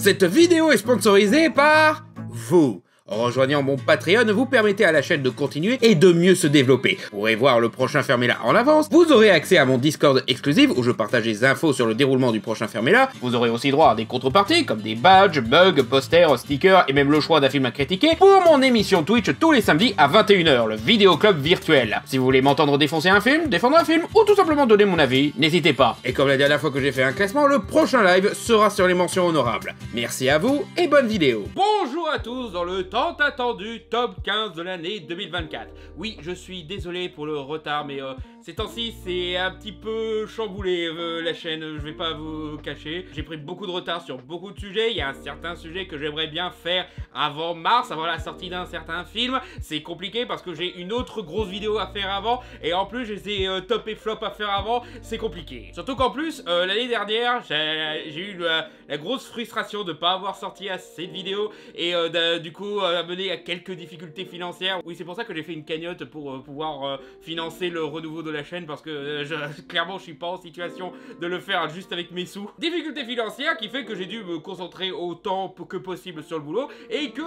Cette vidéo est sponsorisée par vous. En rejoignant mon Patreon, vous permettez à la chaîne de continuer et de mieux se développer. Vous pourrez voir le prochain Fermela en avance, vous aurez accès à mon Discord exclusif où je partage des infos sur le déroulement du prochain Fermela, vous aurez aussi droit à des contreparties comme des badges, mugs, posters, stickers et même le choix d'un film à critiquer pour mon émission Twitch tous les samedis à 21 h, le Vidéo Club virtuel. Si vous voulez m'entendre défoncer un film, défendre un film ou tout simplement donner mon avis, n'hésitez pas. Et comme la dernière fois que j'ai fait un classement, le prochain live sera sur les mentions honorables. Merci à vous et bonne vidéo. Bonjour à tous dans le tant attendu top 15 de l'année 2024. Oui, je suis désolé pour le retard, mais ces temps-ci, c'est un petit peu chamboulé la chaîne, je vais pas vous cacher. J'ai pris beaucoup de retard sur beaucoup de sujets. Il y a un certain sujet que j'aimerais bien faire avant mars, avant la sortie d'un certain film. C'est compliqué parce que j'ai une autre grosse vidéo à faire avant, et en plus j'ai des top et flop à faire avant, c'est compliqué. Surtout qu'en plus, l'année dernière, j'ai eu la grosse frustration de pas avoir sorti assez de vidéos, et du coup, amené à quelques difficultés financières. Oui, c'est pour ça que j'ai fait une cagnotte pour pouvoir financer le renouveau de la chaîne, parce que clairement je suis pas en situation de le faire juste avec mes sous. Difficultés financières qui fait que j'ai dû me concentrer autant que possible sur le boulot et que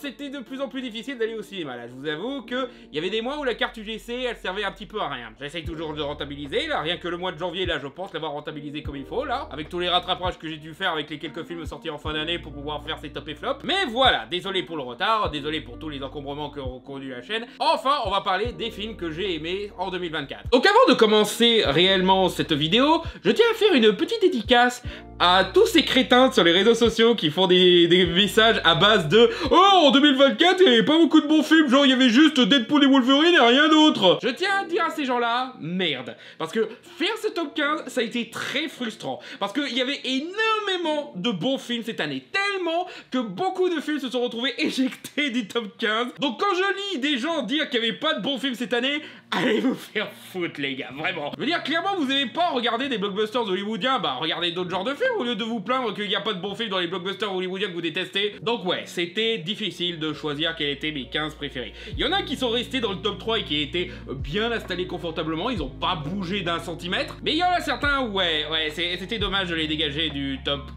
c'était de plus en plus difficile d'aller au cinéma. Là, je vous avoue que il y avait des mois où la carte UGC elle servait un petit peu à rien. J'essaye toujours de rentabiliser là, rien que le mois de janvier là, je pense l'avoir rentabilisé comme il faut là, avec tous les rattrapages que j'ai dû faire avec les quelques films sortis en fin d'année pour pouvoir faire ces top et flops. Mais voilà, désolé pour le retard, désolé pour tous les encombrements que conduit la chaîne. Enfin, on va parler des films que j'ai aimés en 2024. Donc avant de commencer réellement cette vidéo, je tiens à faire une petite dédicace à tous ces crétins sur les réseaux sociaux qui font des messages à base de « Oh, en 2024, il n'y avait pas beaucoup de bons films, genre il y avait juste Deadpool et Wolverine et rien d'autre !» Je tiens à dire à ces gens-là, merde. Parce que faire ce top 15, ça a été très frustrant. Parce qu'il y avait énormément de bons films cette année. Tellement que beaucoup de films se sont retrouvés éjectés du top 15. Donc quand je lis des gens dire qu'il n'y avait pas de bons films cette année, allez vous faire foutre les gars, vraiment. Je veux dire, clairement, vous n'avez pas regardé des blockbusters hollywoodiens, bah regardez d'autres genres de films au lieu de vous plaindre qu'il n'y a pas de bons films dans les blockbusters hollywoodiens que vous détestez. Donc ouais, c'était difficile de choisir quels étaient mes 15 préférés. Il y en a qui sont restés dans le top 3 et qui étaient bien installés confortablement, ils ont pas bougé d'un centimètre. Mais il y en a certains, ouais, c'était dommage de les dégager du top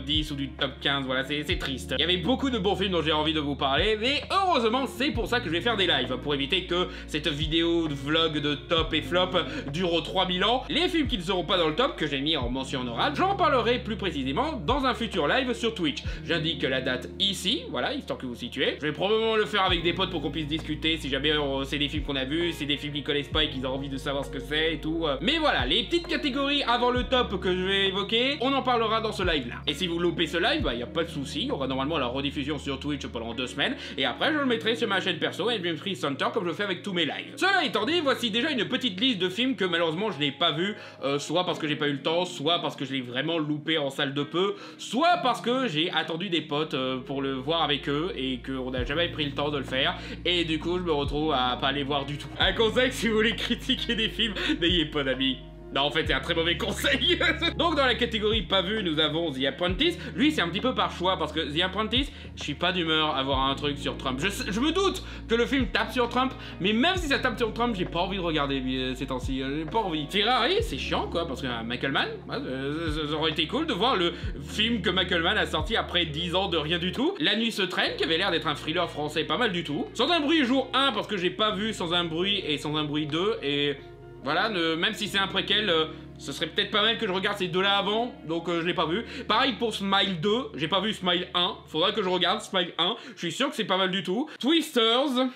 10 ou du top 15, voilà, c'est triste. Il y avait beaucoup de bons films dont j'ai envie de vous parler, mais heureusement, c'est pour ça que je vais faire des lives, pour éviter que cette vidéo de vlog de top et flop dure 3000 ans. Les films qui ne seront pas dans le top, que j'ai mis en mention honorable, j'en parlerai plus précisément dans un futur live sur Twitch. J'indique la date ici, voilà, histoire que vous situez. Je vais probablement le faire avec des potes pour qu'on puisse discuter, si jamais c'est des films qu'on a vus, c'est des films qu'ils connaissent pas et qu'ils ont envie de savoir ce que c'est et tout. Mais voilà, les petites catégories avant le top que je vais évoquer, on en parlera dans ce live là. Et si vous loupez ce live, bah y a pas de souci, il y aura normalement la rediffusion sur Twitch pendant 2 semaines, et après je le mettrai sur ma chaîne perso et Free Center comme je fais avec tous mes lives. Cela étant dit, voici déjà une petite liste de films que malheureusement je n'ai pas vu, soit parce que j'ai pas eu le temps, soit parce que je l'ai vraiment loupé en salle de peu, soit parce que j'ai attendu des potes pour le voir avec eux et qu'on n'a jamais pris le temps de le faire, et du coup je me retrouve à pas les voir du tout. Un conseil, si vous voulez critiquer des films, n'ayez pas d'amis. Non, en fait, c'est un très mauvais conseil. Donc, dans la catégorie pas vu, nous avons The Apprentice. Lui, c'est un petit peu par choix, parce que The Apprentice, je suis pas d'humeur à voir un truc sur Trump. Je me doute que le film tape sur Trump, mais même si ça tape sur Trump, j'ai pas envie de regarder ces temps-ci. J'ai pas envie. Ferrari, c'est chiant, quoi, parce que Michael Mann, ça aurait été cool de voir le film que Michael Mann a sorti après 10 ans de rien du tout. La nuit se traîne, qui avait l'air d'être un thriller français pas mal du tout. Sans un bruit, jour 1, parce que j'ai pas vu Sans un bruit et Sans un bruit 2, et... Voilà, même si c'est un préquel, ce serait peut-être pas mal que je regarde ces deux-là avant, donc je l'ai pas vu. Pareil pour Smile 2, j'ai pas vu Smile 1, faudrait que je regarde Smile 1, je suis sûr que c'est pas mal du tout. Twisters,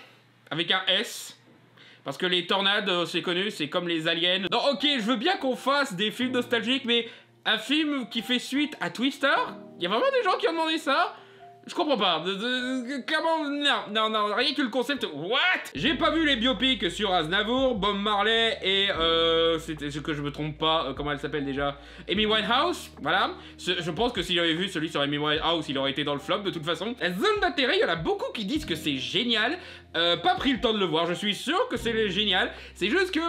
avec un S, parce que les tornades, c'est connu, c'est comme les aliens. Non, ok, je veux bien qu'on fasse des films nostalgiques, mais un film qui fait suite à Twister? Y a vraiment des gens qui ont demandé ça? Je comprends pas, clairement, non, rien que le concept, what? J'ai pas vu les biopics sur Aznavour, Bob Marley et, c'était ce que je me trompe pas, comment elle s'appelle déjà? Amy Winehouse, voilà. Je pense que si j'avais vu celui sur Amy Winehouse, il aurait été dans le flop de toute façon. La zone d'intérêt, il y en a beaucoup qui disent que c'est génial, pas pris le temps de le voir, je suis sûr que c'est génial. C'est juste que,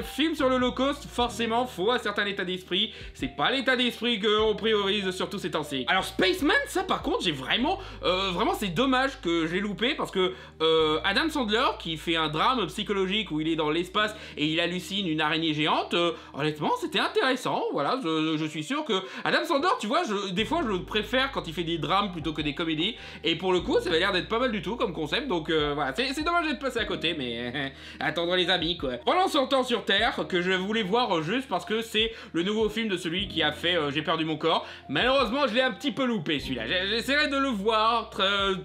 film sur l'Holocauste, forcément, faut un certain état d'esprit. C'est pas l'état d'esprit qu'on priorise surtout ces temps-ci. Alors Spaceman, ça par contre, j'ai vraiment honnêtement, vraiment c'est dommage que j'ai loupé parce que Adam Sandler qui fait un drame psychologique où il est dans l'espace et il hallucine une araignée géante, honnêtement c'était intéressant, voilà, je suis sûr que Adam Sandler, tu vois, des fois je le préfère quand il fait des drames plutôt que des comédies, et pour le coup ça avait l'air d'être pas mal du tout comme concept, donc voilà, c'est dommage d'être passé à côté, mais attendre les amis quoi. Pendant son temps sur Terre, que je voulais voir juste parce que c'est le nouveau film de celui qui a fait J'ai perdu mon corps, malheureusement je l'ai un petit peu loupé celui-là, j'essaierai de le voir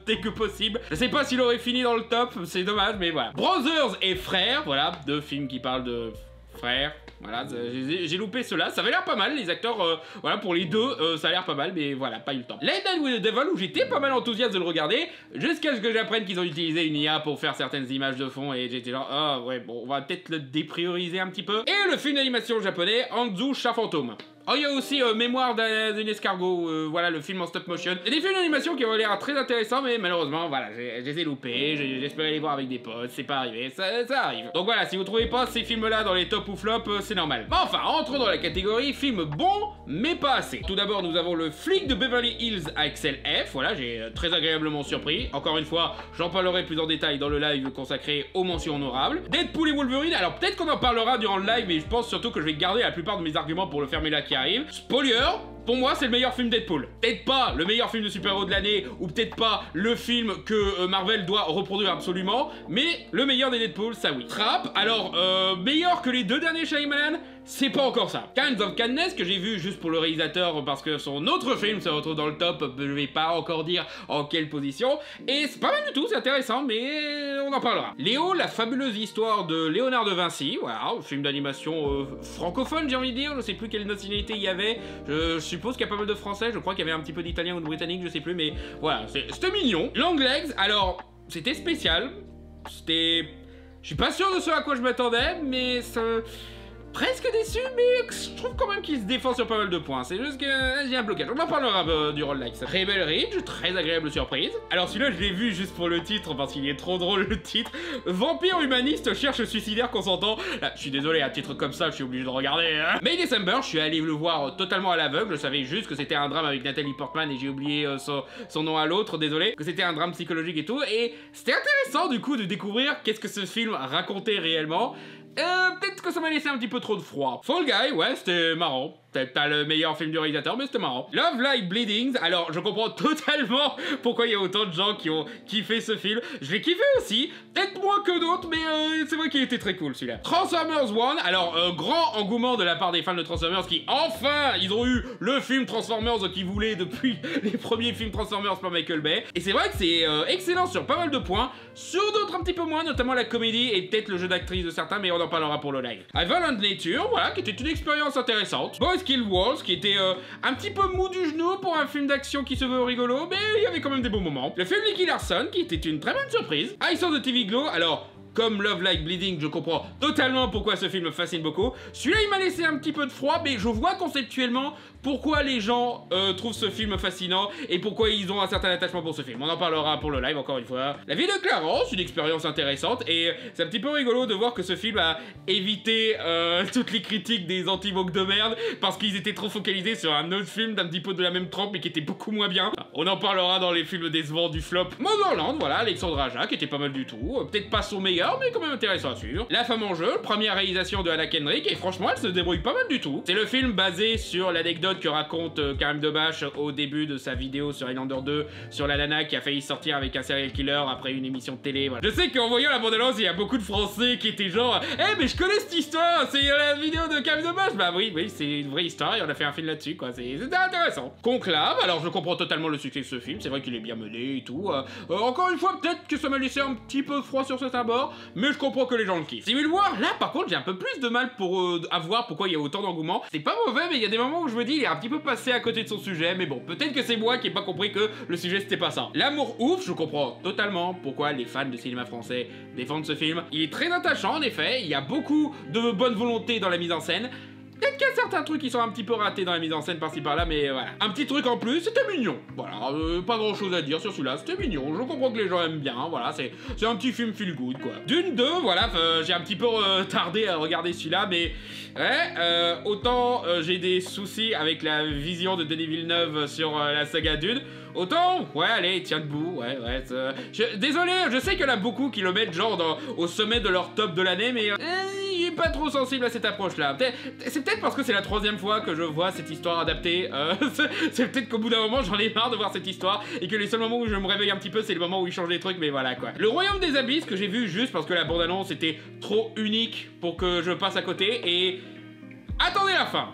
dès que possible, je sais pas s'il aurait fini dans le top, c'est dommage, mais voilà. Brothers et Frères, voilà, deux films qui parlent de frères. Voilà, j'ai loupé cela, ça avait l'air pas mal, les acteurs, voilà, pour les deux, ça a l'air pas mal, mais voilà, pas eu le temps. Late Night with the Devil, où j'étais pas mal enthousiaste de le regarder, jusqu'à ce que j'apprenne qu'ils ont utilisé une IA pour faire certaines images de fond, et j'étais genre, ah ouais, bon, on va peut-être le déprioriser un petit peu. Et le film d'animation japonais, Anzu Chat Fantôme. Oh, il y a aussi Mémoire d'un escargot, voilà, le film en stop motion. Et des films d'animation qui ont l'air très intéressants, mais malheureusement, voilà, je les ai loupés, j'espérais les voir avec des potes, c'est pas arrivé, ça arrive. Donc voilà, si vous trouvez pas ces films-là dans les top ou flop, c'est normal. Mais enfin, entrons dans la catégorie film bon, mais pas assez. Tout d'abord, nous avons le flic de Beverly Hills Axel F, voilà, j'ai très agréablement surpris. Encore une fois, j'en parlerai plus en détail dans le live consacré aux mentions honorables. Deadpool et Wolverine, alors peut-être qu'on en parlera durant le live, mais je pense surtout que je vais garder la plupart de mes arguments pour le fermer là qui arrive. Spoiler, pour moi c'est le meilleur film Deadpool. Peut-être pas le meilleur film de super-héros de l'année, ou peut-être pas le film que Marvel doit reproduire absolument, mais le meilleur des Deadpool, ça oui. Trap, alors meilleur que les deux derniers Shyamalan, c'est pas encore ça. Kinds of Kindness, que j'ai vu juste pour le réalisateur parce que son autre film se retrouve dans le top, je vais pas encore dire en quelle position, et c'est pas mal du tout, c'est intéressant, mais on en parlera. Léo, la fabuleuse histoire de Léonard de Vinci, voilà, film d'animation francophone, j'ai envie de dire, je sais plus quelle nationalité il y avait, je suppose qu'il y a pas mal de français, je crois qu'il y avait un petit peu d'italien ou de britannique, je sais plus, mais voilà, c'était mignon. Long Legs, alors, c'était spécial, c'était... Je suis pas sûr de ce à quoi je m'attendais, mais ça... Presque déçu, mais je trouve quand même qu'il se défend sur pas mal de points. C'est juste que j'ai un blocage. On en parlera du Roll Likes. Rebel Ridge, très agréable surprise. Alors celui-là, je l'ai vu juste pour le titre, parce qu'il est trop drôle le titre. Vampire humaniste cherche suicidaire consentant. Là, je suis désolé, à titre comme ça, je suis obligé de regarder. Hein. May December, je suis allé le voir totalement à l'aveugle. Je savais juste que c'était un drame avec Nathalie Portman et j'ai oublié son nom à l'autre, désolé. Que c'était un drame psychologique et tout. Et c'était intéressant du coup de découvrir qu'est-ce que ce film racontait réellement. Peut-être que ça m'a laissé un petit peu trop de froid. Fall Guy, ouais, c'était marrant. Peut-être pas le meilleur film du réalisateur, mais c'était marrant. Love Like Bleedings, alors je comprends totalement pourquoi il y a autant de gens qui ont kiffé ce film. Je l'ai kiffé aussi, peut-être moins que d'autres, mais c'est vrai qu'il était très cool celui-là. Transformers One, alors grand engouement de la part des fans de Transformers qui enfin, ils ont eu le film Transformers qu'ils voulaient depuis les premiers films Transformers par Michael Bay. Et c'est vrai que c'est excellent sur pas mal de points, sur d'autres un petit peu moins, notamment la comédie et peut-être le jeu d'actrice de certains, mais on en parlera pour le live. Violent Nature, voilà, qui était une expérience intéressante. Boys Kill Walls, qui était un petit peu mou du genou pour un film d'action qui se veut rigolo, mais il y avait quand même des bons moments. Le film Nicky Larson, qui était une très bonne surprise. Ice on the TV Glow, alors... Comme Love Like Bleeding, je comprends totalement pourquoi ce film me fascine beaucoup. Celui-là, il m'a laissé un petit peu de froid, mais je vois conceptuellement pourquoi les gens trouvent ce film fascinant et pourquoi ils ont un certain attachement pour ce film. On en parlera pour le live, encore une fois. La vie de Clarence, une expérience intéressante, et c'est un petit peu rigolo de voir que ce film a évité toutes les critiques des anti-woke de merde, parce qu'ils étaient trop focalisés sur un autre film d'un petit peu de la même trempe, mais qui était beaucoup moins bien. On en parlera dans les films décevants du flop. Motherland, voilà, Alexandre Aja, qui était pas mal du tout. Peut-être pas son meilleur, mais quand même intéressant à suivre. La femme en jeu, première réalisation de Anna Kendrick, et franchement, elle se débrouille pas mal du tout. C'est le film basé sur l'anecdote que raconte Karim Debache au début de sa vidéo sur Highlander 2, sur la nana qui a failli sortir avec un serial killer après une émission de télé, voilà. Je sais qu'en voyant la bande-annonce, il y a beaucoup de Français qui étaient genre « Eh, mais je connais cette histoire, c'est la vidéo de Karim Debache !» Bah oui, c'est une vraie histoire, et on a fait un film là-dessus, quoi, c'était intéressant. Conclave, alors je comprends totalement le succès de ce film, c'est vrai qu'il est bien mené et tout. Encore une fois, peut-être que ça m'a laissé un petit peu froid sur certains bords, mais je comprends que les gens le kiffent. Civil War, là par contre j'ai un peu plus de mal pour voir pourquoi il y a autant d'engouement. C'est pas mauvais, mais il y a des moments où je me dis il est un petit peu passé à côté de son sujet, mais bon, peut-être que c'est moi qui ai pas compris que le sujet c'était pas ça. L'amour ouf, je comprends totalement pourquoi les fans de cinéma français défendent ce film. Il est très attachant en effet, il y a beaucoup de bonne volonté dans la mise en scène, Peut-être qu'il y a certains trucs qui sont un petit peu ratés dans la mise en scène par-ci par-là, mais voilà. Un petit truc en plus, c'était mignon. Voilà, pas grand-chose à dire sur celui-là, c'était mignon. Je comprends que les gens aiment bien, voilà, c'est un petit film feel good, quoi. D'une, deux, voilà, j'ai un petit peu tardé à regarder celui-là, mais ouais, autant j'ai des soucis avec la vision de Denis Villeneuve sur la saga Dune, autant, ouais, allez, tiens debout, ouais, désolé, je sais qu'il y en a beaucoup qui le mettent genre au sommet de leur top de l'année, mais il est pas trop sensible à cette approche-là. C'est peut-être parce que c'est la 3e fois que je vois cette histoire adaptée, c'est peut-être qu'au bout d'un moment, j'en ai marre de voir cette histoire, et que les seuls moments où je me réveille un petit peu, c'est le moment où ils changent des trucs, mais voilà, quoi. Le Royaume des Abysses, que j'ai vu juste parce que la bande-annonce était trop unique pour que je passe à côté, et attendez la fin.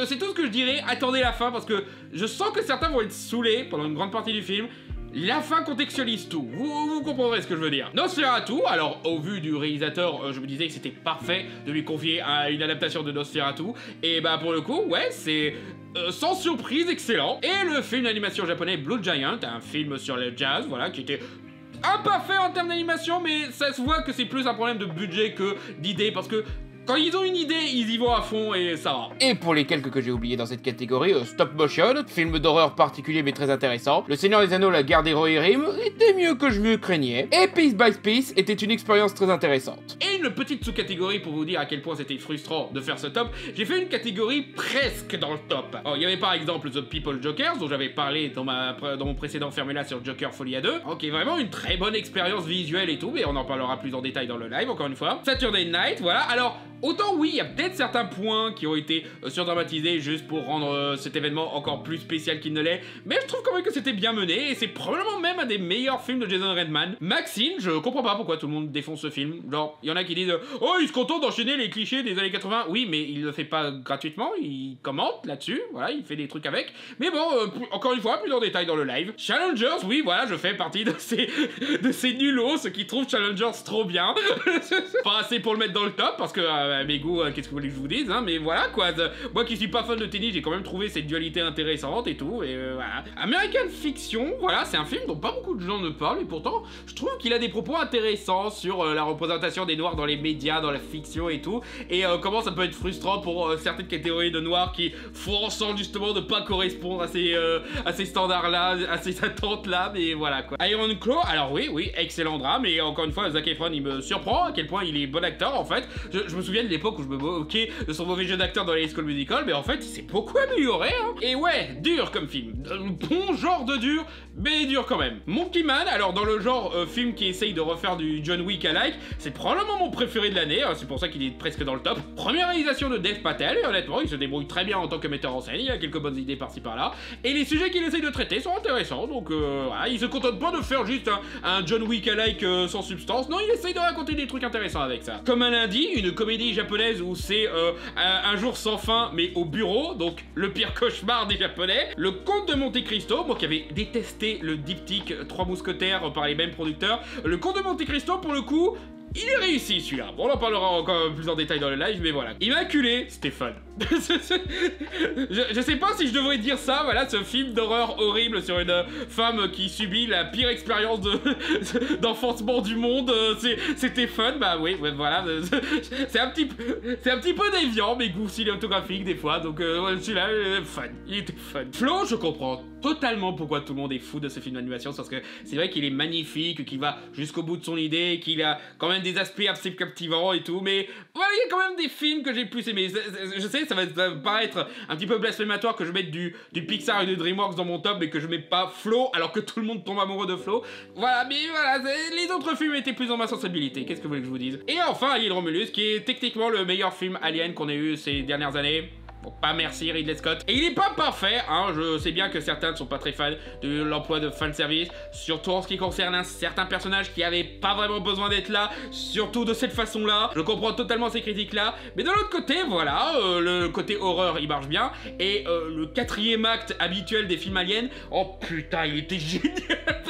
C'est tout ce que je dirais, attendez la fin, parce que je sens que certains vont être saoulés pendant une grande partie du film. La fin contextualise tout, vous comprendrez ce que je veux dire. Nosferatu, alors au vu du réalisateur, je me disais que c'était parfait de lui confier une adaptation de Nosferatu, et bah pour le coup, ouais, c'est sans surprise excellent. Et le film d'animation japonais Blue Giant, un film sur le jazz, voilà, qui était imparfait en termes d'animation, mais ça se voit que c'est plus un problème de budget que d'idée, parce que quand ils ont une idée, ils y vont à fond et ça va. Et pour les quelques que j'ai oubliés dans cette catégorie, stop motion, film d'horreur particulier mais très intéressant. Le Seigneur des Anneaux, la guerre des Rohirrim était mieux que je me craignais. Et Piece by Piece était une expérience très intéressante. Et une petite sous-catégorie pour vous dire à quel point c'était frustrant de faire ce top, j'ai fait une catégorie presque dans le top. Alors, il y avait par exemple The People Jokers, dont j'avais parlé dans mon précédent Fermela sur Joker Folie à 2, qui est vraiment une très bonne expérience visuelle et tout, mais on en parlera plus en détail dans le live, encore une fois. Saturday Night, voilà, alors... Autant oui, il y a peut-être certains points qui ont été surdramatisés juste pour rendre cet événement encore plus spécial qu'il ne l'est, mais je trouve quand même que c'était bien mené, et c'est probablement même un des meilleurs films de Jason Reitman. Maxine, je comprends pas pourquoi tout le monde défonce ce film, genre, il y en a qui disent « Oh, il se contente d'enchaîner les clichés des années 80 », oui, mais il le fait pas gratuitement, il commente là-dessus, voilà, il fait des trucs avec, mais bon, encore une fois, plus en détail dans le live. Challengers, oui, voilà, je fais partie de ces nulos qui trouvent Challengers trop bien, pas assez pour le mettre dans le top, parce que... mes goûts, qu'est-ce que vous voulez que je vous dise, hein, mais voilà quoi, moi qui suis pas fan de tennis, j'ai quand même trouvé cette dualité intéressante et tout, et voilà. American Fiction, voilà, c'est un film dont pas beaucoup de gens ne parlent, et pourtant, je trouve qu'il a des propos intéressants sur la représentation des noirs dans les médias, dans la fiction et tout, et comment ça peut être frustrant pour certaines catégories de noirs qui font en sorte justement de pas correspondre à ces standards-là, à ces attentes-là, mais voilà quoi. Iron Claw, alors oui, excellent drame, et encore une fois, Zac Efron, il me surprend à quel point il est bon acteur, en fait. Je me souviens de l'époque où je me moquais de son mauvais jeu d'acteur dans les School Musical, mais en fait, il s'est beaucoup amélioré, hein. Et ouais, dur comme film. Bon genre de dur, mais dur quand même. Monkey Man, alors dans le genre film qui essaye de refaire du John Wick alike, c'est probablement mon préféré de l'année, hein, c'est pour ça qu'il est presque dans le top. Première réalisation de Dev Patel, et honnêtement, il se débrouille très bien en tant que metteur en scène, il a quelques bonnes idées par-ci par-là, et les sujets qu'il essaye de traiter sont intéressants, donc voilà, il se contente pas de faire juste un John Wick alike sans substance, non, il essaye de raconter des trucs intéressants avec ça. Comme un lundi, une comédie japonaise où c'est un jour sans fin, mais au bureau, donc le pire cauchemar des japonais. Le Comte de Monte Cristo, moi qui avais détesté le diptyque 3 mousquetaires par les mêmes producteurs, le Comte de Monte Cristo, pour le coup, il est réussi celui-là. Bon, on en parlera encore plus en détail dans le live, mais voilà. Immaculé, c'était fun. je sais pas si je devrais dire ça, voilà, ce film d'horreur horrible sur une femme qui subit la pire expérience d'enfantement du monde, c'était fun, bah oui, voilà, c'est un petit peu déviant, mes goûts cinématographiques des fois, donc celui-là, fun, il était fun. Flo, je comprends totalement pourquoi tout le monde est fou de ce film d'animation, parce que c'est vrai qu'il est magnifique, qu'il va jusqu'au bout de son idée, qu'il a quand même des aspects assez captivants et tout, mais voilà, il y a quand même des films que j'ai plus aimés. Je sais, ça va paraître un petit peu blasphématoire que je mette du Pixar et du DreamWorks dans mon top, mais que je mets pas Flo, alors que tout le monde tombe amoureux de Flo. Voilà, mais voilà, les autres films étaient plus dans ma sensibilité, qu'est-ce que vous voulez que je vous dise. Et enfin, Alien Romulus, qui est techniquement le meilleur film Alien qu'on ait eu ces dernières années. Bon, pas merci Ridley Scott. Et il est pas parfait, hein, je sais bien que certains ne sont pas très fans de l'emploi de fanservice, surtout en ce qui concerne un certain personnage qui avait pas vraiment besoin d'être là, surtout de cette façon-là. Je comprends totalement ces critiques-là, mais de l'autre côté, voilà, le côté horreur, il marche bien, et le 4e acte habituel des films aliens, oh putain, il était génial.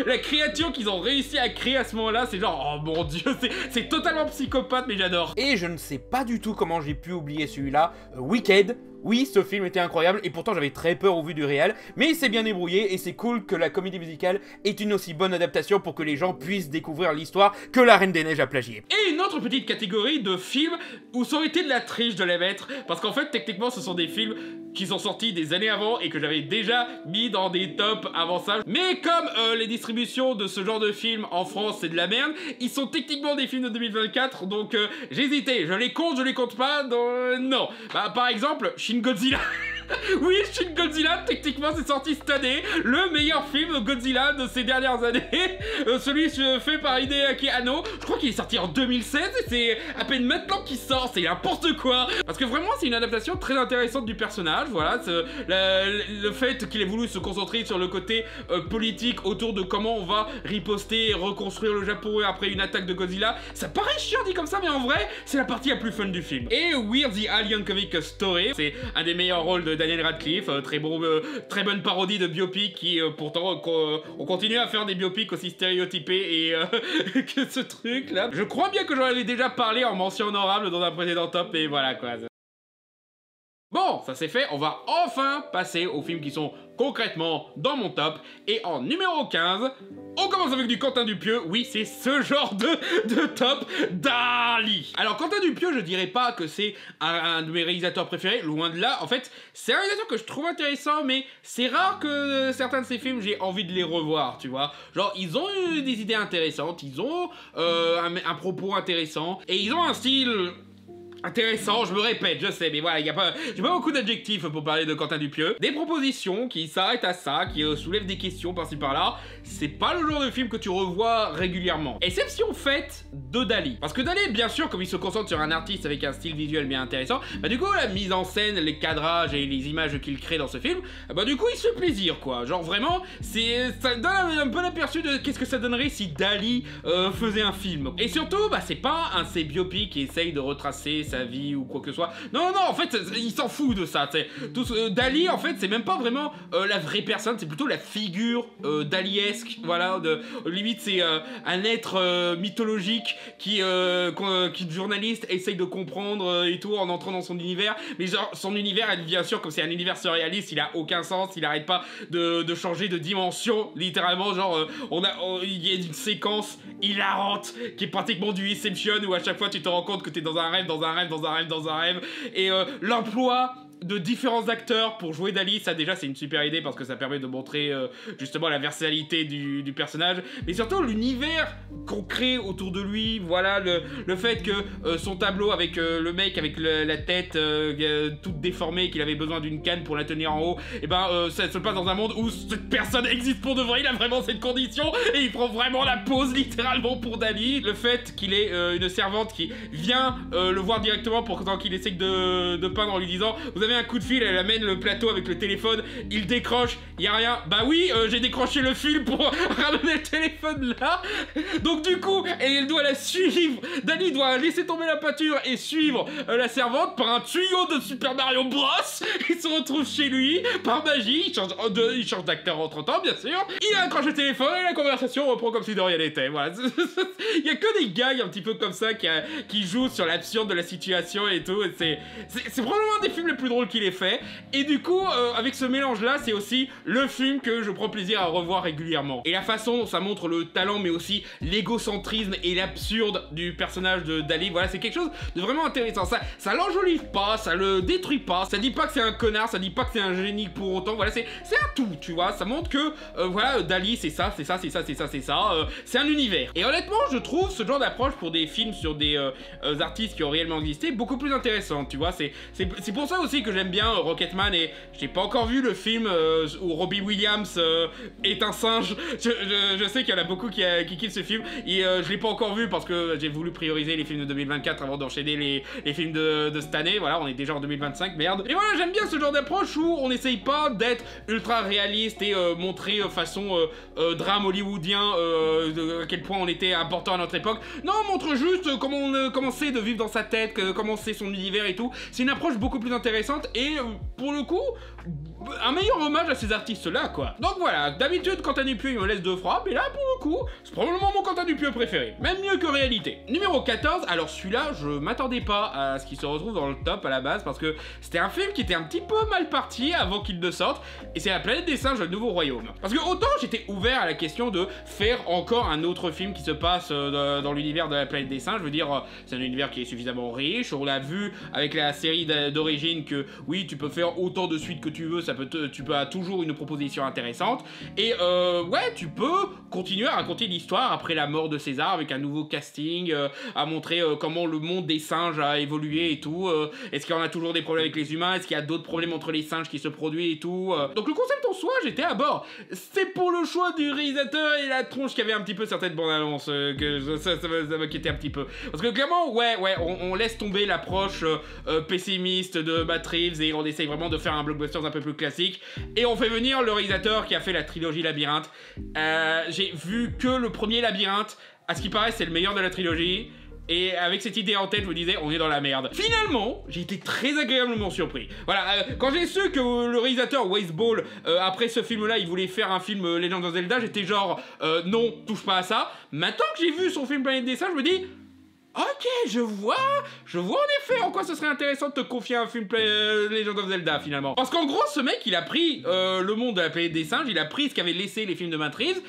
la créature qu'ils ont réussi à créer à ce moment-là, c'est genre, oh mon dieu, c'est totalement psychopathe, mais j'adore. Et je ne sais pas du tout comment j'ai pu oublier celui-là, Wicked. Oui, ce film était incroyable et pourtant j'avais très peur au vu du réel, mais il s'est bien débrouillé et c'est cool que la comédie musicale ait une aussi bonne adaptation pour que les gens puissent découvrir l'histoire que La Reine des Neiges a plagié. Et une autre petite catégorie de films où ça aurait été de la triche de les mettre, parce qu'en fait techniquement ce sont des films qui sont sortis des années avant et que j'avais déjà mis dans des tops avant ça. Mais comme les distributions de ce genre de films en France c'est de la merde, ils sont techniquement des films de 2024, donc j'hésitais, je les compte pas, non. Bah par exemple, Shin Godzilla. Oui, Shin Godzilla, techniquement c'est sorti cette année, le meilleur film Godzilla de ces dernières années, celui fait par Hideaki Anno, je crois qu'il est sorti en 2016 et c'est à peine maintenant qu'il sort, c'est n'importe quoi. Parce que vraiment c'est une adaptation très intéressante du personnage, voilà, le fait qu'il ait voulu se concentrer sur le côté politique autour de comment on va riposter et reconstruire le Japon après une attaque de Godzilla, ça paraît chiant dit comme ça, mais en vrai c'est la partie la plus fun du film. Et We're the Alien Comic Story, c'est un des meilleurs rôles de Daniel Radcliffe, très bonne parodie de biopic qui pourtant on continue à faire des biopics aussi stéréotypés et que ce truc là. Je crois bien que j'en avais déjà parlé en mention honorable dans un précédent top et voilà quoi. Bon, ça c'est fait, on va enfin passer aux films qui sont concrètement dans mon top. Et en numéro 15, on commence avec du Quentin Dupieux. Oui, c'est ce genre de top, Dali. Alors Quentin Dupieux, je dirais pas que c'est un de mes réalisateurs préférés, loin de là. En fait, c'est un réalisateur que je trouve intéressant, mais c'est rare que certains de ses films, j'ai envie de les revoir, tu vois. Genre, ils ont eu des idées intéressantes, ils ont un propos intéressant, et ils ont un style intéressant, je me répète, je sais, mais voilà, j'ai pas beaucoup d'adjectifs pour parler de Quentin Dupieux. Des propositions qui s'arrêtent à ça, qui soulèvent des questions par-ci par-là. C'est pas le genre de film que tu revois régulièrement. Exception faite de Dali. Parce que Dali, bien sûr, comme il se concentre sur un artiste avec un style visuel bien intéressant, bah du coup, la mise en scène, les cadrages et les images qu'il crée dans ce film, bah du coup, il se fait plaisir, quoi. Genre vraiment, ça donne un peu l'aperçu de qu'est-ce que ça donnerait si Dali faisait un film. Et surtout, bah c'est pas un de ces biopics qui essaye de retracer sa vie ou quoi que ce soit. Non, en fait, il s'en fout de ça, tu sais. Dali, en fait, c'est même pas vraiment la vraie personne, c'est plutôt la figure daliesque, voilà, limite, c'est un être mythologique qui le journaliste essaye de comprendre et tout, en entrant dans son univers, mais genre, son univers, bien sûr, comme c'est un univers surréaliste, il a aucun sens, il arrête pas de changer de dimension, littéralement, genre, il y a une séquence hilarante, qui est pratiquement du Inception, où à chaque fois, tu te rends compte que t'es dans un rêve, et l'emploi de différents acteurs pour jouer Dali, ça déjà c'est une super idée parce que ça permet de montrer justement la versatilité du personnage, mais surtout l'univers qu'on crée autour de lui, voilà, le fait que son tableau avec le mec avec la tête toute déformée, qu'il avait besoin d'une canne pour la tenir en haut, et ben ça se passe dans un monde où cette personne existe pour de vrai, il a vraiment cette condition et il prend vraiment la pose littéralement pour Dali. Le fait qu'il ait une servante qui vient le voir directement pendant qu'il essaie de peindre en lui disant vous avez un coup de fil, elle amène le plateau avec le téléphone, il décroche, y a rien, bah oui, j'ai décroché le fil pour ramener le téléphone là, donc du coup, elle doit la suivre, Dali doit laisser tomber la peinture et suivre la servante par un tuyau de Super Mario Bros, il se retrouve chez lui, par magie, il change d'acteur entre-temps, bien sûr, il accroche le téléphone et la conversation reprend comme si de rien n'était, voilà, il y a que des gags un petit peu comme ça qui jouent sur l'absurde de la situation et tout, c'est probablement un des films les plus drôles qu'il ait fait, et du coup avec ce mélange là c'est aussi le film que je prends plaisir à revoir régulièrement, et la façon dont ça montre le talent mais aussi l'égocentrisme et l'absurde du personnage de Dali, voilà, c'est quelque chose de vraiment intéressant, ça l'enjolive pas, ça le détruit pas, ça dit pas que c'est un connard, ça dit pas que c'est un génie pour autant, voilà, c'est un tout, tu vois, ça montre que voilà, Dali c'est ça, c'est un univers, et honnêtement je trouve ce genre d'approche pour des films sur des artistes qui ont réellement existé beaucoup plus intéressant, tu vois, c'est pour ça aussi que j'aime bien Rocketman, et j'ai pas encore vu le film où Robbie Williams est un singe. Je sais qu'il y en a beaucoup qui kiffent ce film, et je l'ai pas encore vu parce que j'ai voulu prioriser les films de 2024 avant d'enchaîner les films de cette année, voilà, on est déjà en 2025, merde. Et voilà, j'aime bien ce genre d'approche où on essaye pas d'être ultra réaliste et montrer façon drame hollywoodien à quel point on était important à notre époque. Non, on montre juste comment c'est de vivre dans sa tête, comment c'est son univers et tout. C'est une approche beaucoup plus intéressante intéressante et pour le coup, un meilleur hommage à ces artistes-là, quoi. Donc voilà, d'habitude, Quentin Dupieux, il me laisse de froid, mais là, pour le coup, c'est probablement mon Quentin Dupieux préféré. Même mieux que Réalité. Numéro 14, alors celui-là, je m'attendais pas à ce qu'il se retrouve dans le top à la base, parce que c'était un film qui était un petit peu mal parti avant qu'il ne sorte, et c'est La Planète des Singes, le Nouveau Royaume. Parce que autant j'étais ouvert à la question de faire encore un autre film qui se passe dans l'univers de La Planète des Singes, je veux dire, c'est un univers qui est suffisamment riche, on l'a vu avec la série d'origine que, oui, tu peux faire autant de suites que tu veux, tu as toujours une proposition intéressante, et ouais, tu peux continuer à raconter l'histoire après la mort de César avec un nouveau casting, à montrer comment le monde des singes a évolué et tout, est-ce qu'il y en a toujours des problèmes avec les humains, est-ce qu'il y a d'autres problèmes entre les singes qui se produisent et tout, donc le concept en soi, j'étais à bord. C'est pour le choix du réalisateur et la tronche qui avait un petit peu certaines bandes annonces, que ça m'inquiétait un petit peu, parce que clairement, ouais, on laisse tomber l'approche pessimiste de Matt Reeves et on essaye vraiment de faire un blockbuster un peu plus classique, et on fait venir le réalisateur qui a fait la trilogie Labyrinthe. J'ai vu que le premier Labyrinthe, à ce qui paraît c'est le meilleur de la trilogie, et avec cette idée en tête, je me disais, on est dans la merde. Finalement, j'ai été très agréablement surpris. Voilà, quand j'ai su que le réalisateur Wes Ball, après ce film-là, il voulait faire un film Legend of Zelda, j'étais genre, non, touche pas à ça. Maintenant que j'ai vu son film Planète des Singes, je me dis, ok, je vois en effet en quoi ce serait intéressant de te confier un film Legend of Zelda finalement. Parce qu'en gros, ce mec, il a pris le monde de La Planète des Singes, il a pris ce qu'avaient laissé les films de Matt Reeves,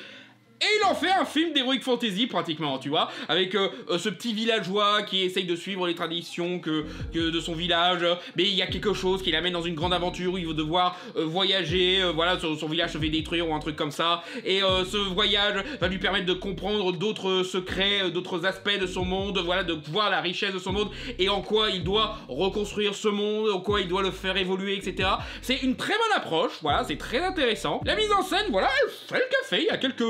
et il en fait un film d'heroic fantasy pratiquement, tu vois, avec ce petit villageois qui essaye de suivre les traditions que de son village, mais il y a quelque chose qui l'amène dans une grande aventure où il va devoir voyager, voilà, son village se fait détruire ou un truc comme ça, et ce voyage va lui permettre de comprendre d'autres secrets, d'autres aspects de son monde, voilà, de voir la richesse de son monde, et en quoi il doit reconstruire ce monde, en quoi il doit le faire évoluer, etc. C'est une très bonne approche, voilà, c'est très intéressant. La mise en scène, voilà, elle fait le café, il y a quelques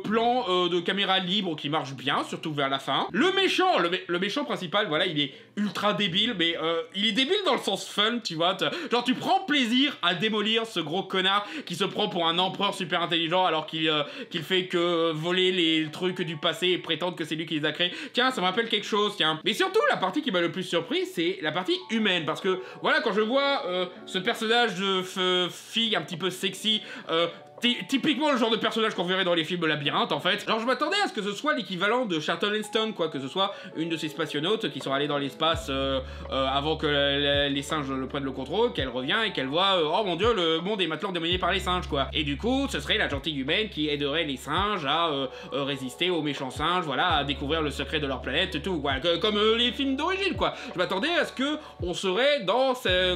plan de caméra libre qui marche bien, surtout vers la fin. Le méchant principal, voilà, il est ultra débile, mais il est débile dans le sens fun, tu vois. Genre, tu prends plaisir à démolir ce gros connard qui se prend pour un empereur super intelligent alors qu'il fait que voler les trucs du passé et prétendre que c'est lui qui les a créés. Tiens, ça me rappelle quelque chose, tiens. Mais surtout, la partie qui m'a le plus surpris, c'est la partie humaine, parce que, voilà, quand je vois ce personnage de fille un petit peu sexy, typiquement le genre de personnage qu'on verrait dans les films Labyrinthe en fait. Alors je m'attendais à ce que ce soit l'équivalent de Charlton Heston, quoi, que ce soit une de ces spationautes qui sont allés dans l'espace avant que les singes le prennent le contrôle, qu'elle revient et qu'elle voit oh mon dieu, le monde est maintenant dominé par les singes, quoi. Et du coup, ce serait la gentille humaine qui aiderait les singes à résister aux méchants singes, voilà, à découvrir le secret de leur planète et tout, voilà, comme les films d'origine, quoi. Je m'attendais à ce que on serait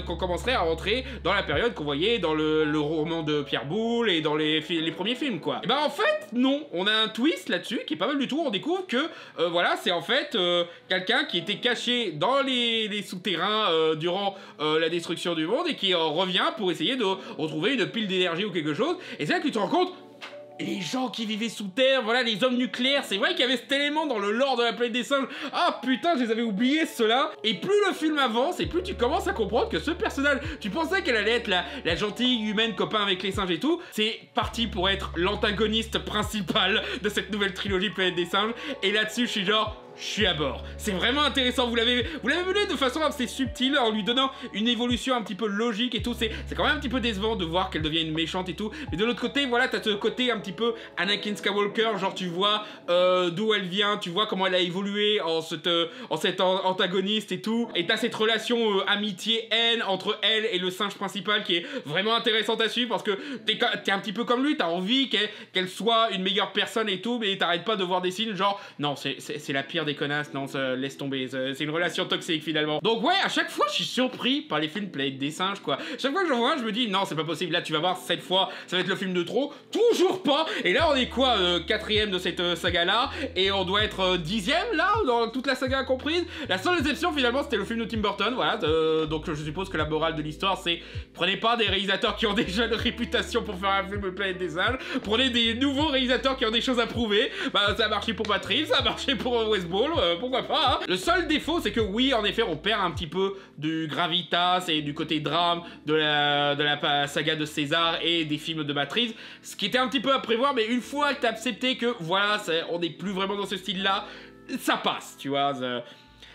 qu'on commencerait à rentrer dans la période qu'on voyait dans le roman de Pierre Boulle et dans les premiers films, quoi. Et ben en fait, non, on a un twist là-dessus qui est pas mal du tout. On découvre que, voilà, c'est en fait quelqu'un qui était caché dans les souterrains durant la destruction du monde et qui revient pour essayer de retrouver une pile d'énergie ou quelque chose. Et c'est là que tu te rends compte, les gens qui vivaient sous terre, voilà, les hommes nucléaires, c'est vrai qu'il y avait cet élément dans le lore de La Planète des Singes. Ah putain, je les avais oubliés ceux-là. Et plus le film avance, et plus tu commences à comprendre que ce personnage, tu pensais qu'elle allait être la gentille humaine copain avec les singes et tout, c'est parti pour être l'antagoniste principal de cette nouvelle trilogie Planète des Singes. Et là-dessus, je suis genre, je suis à bord. C'est vraiment intéressant, vous l'avez mené de façon assez subtile en lui donnant une évolution un petit peu logique et tout. C'est quand même un petit peu décevant de voir qu'elle devient une méchante et tout. Mais de l'autre côté, voilà, t'as ce côté un petit peu Anakin Skywalker, genre tu vois d'où elle vient, tu vois comment elle a évolué en cet antagoniste et tout. Et t'as cette relation amitié-haine entre elle et le singe principal qui est vraiment intéressante à suivre parce que t'es un petit peu comme lui, t'as envie qu'elle soit une meilleure personne et tout, mais t'arrêtes pas de voir des signes genre non, c'est la pire des connasses, non, laisse tomber, c'est une relation toxique finalement. Donc ouais, à chaque fois je suis surpris par les films Planète des Singes, quoi. Chaque fois que j'en vois un, je me dis non, c'est pas possible, là tu vas voir, cette fois ça va être le film de trop, toujours pas. Et là on est quoi, 4ème de cette saga là, et on doit être 10ème là, dans toute la saga comprise. La seule exception finalement c'était le film de Tim Burton, voilà, donc je suppose que la morale de l'histoire c'est prenez pas des réalisateurs qui ont déjà une réputation pour faire un film de Planète des Singes, prenez des nouveaux réalisateurs qui ont des choses à prouver. Bah ça a marché pour Matt Reeves, ça a marché pour Wes Ball, pourquoi pas, hein. Le seul défaut c'est que oui, en effet, on perd un petit peu du gravitas et du côté drame de la saga de César et des films de Matt Reeves, ce qui était un petit peu à prévoir, mais une fois que t'as accepté que voilà, on n'est plus vraiment dans ce style là, ça passe, tu vois.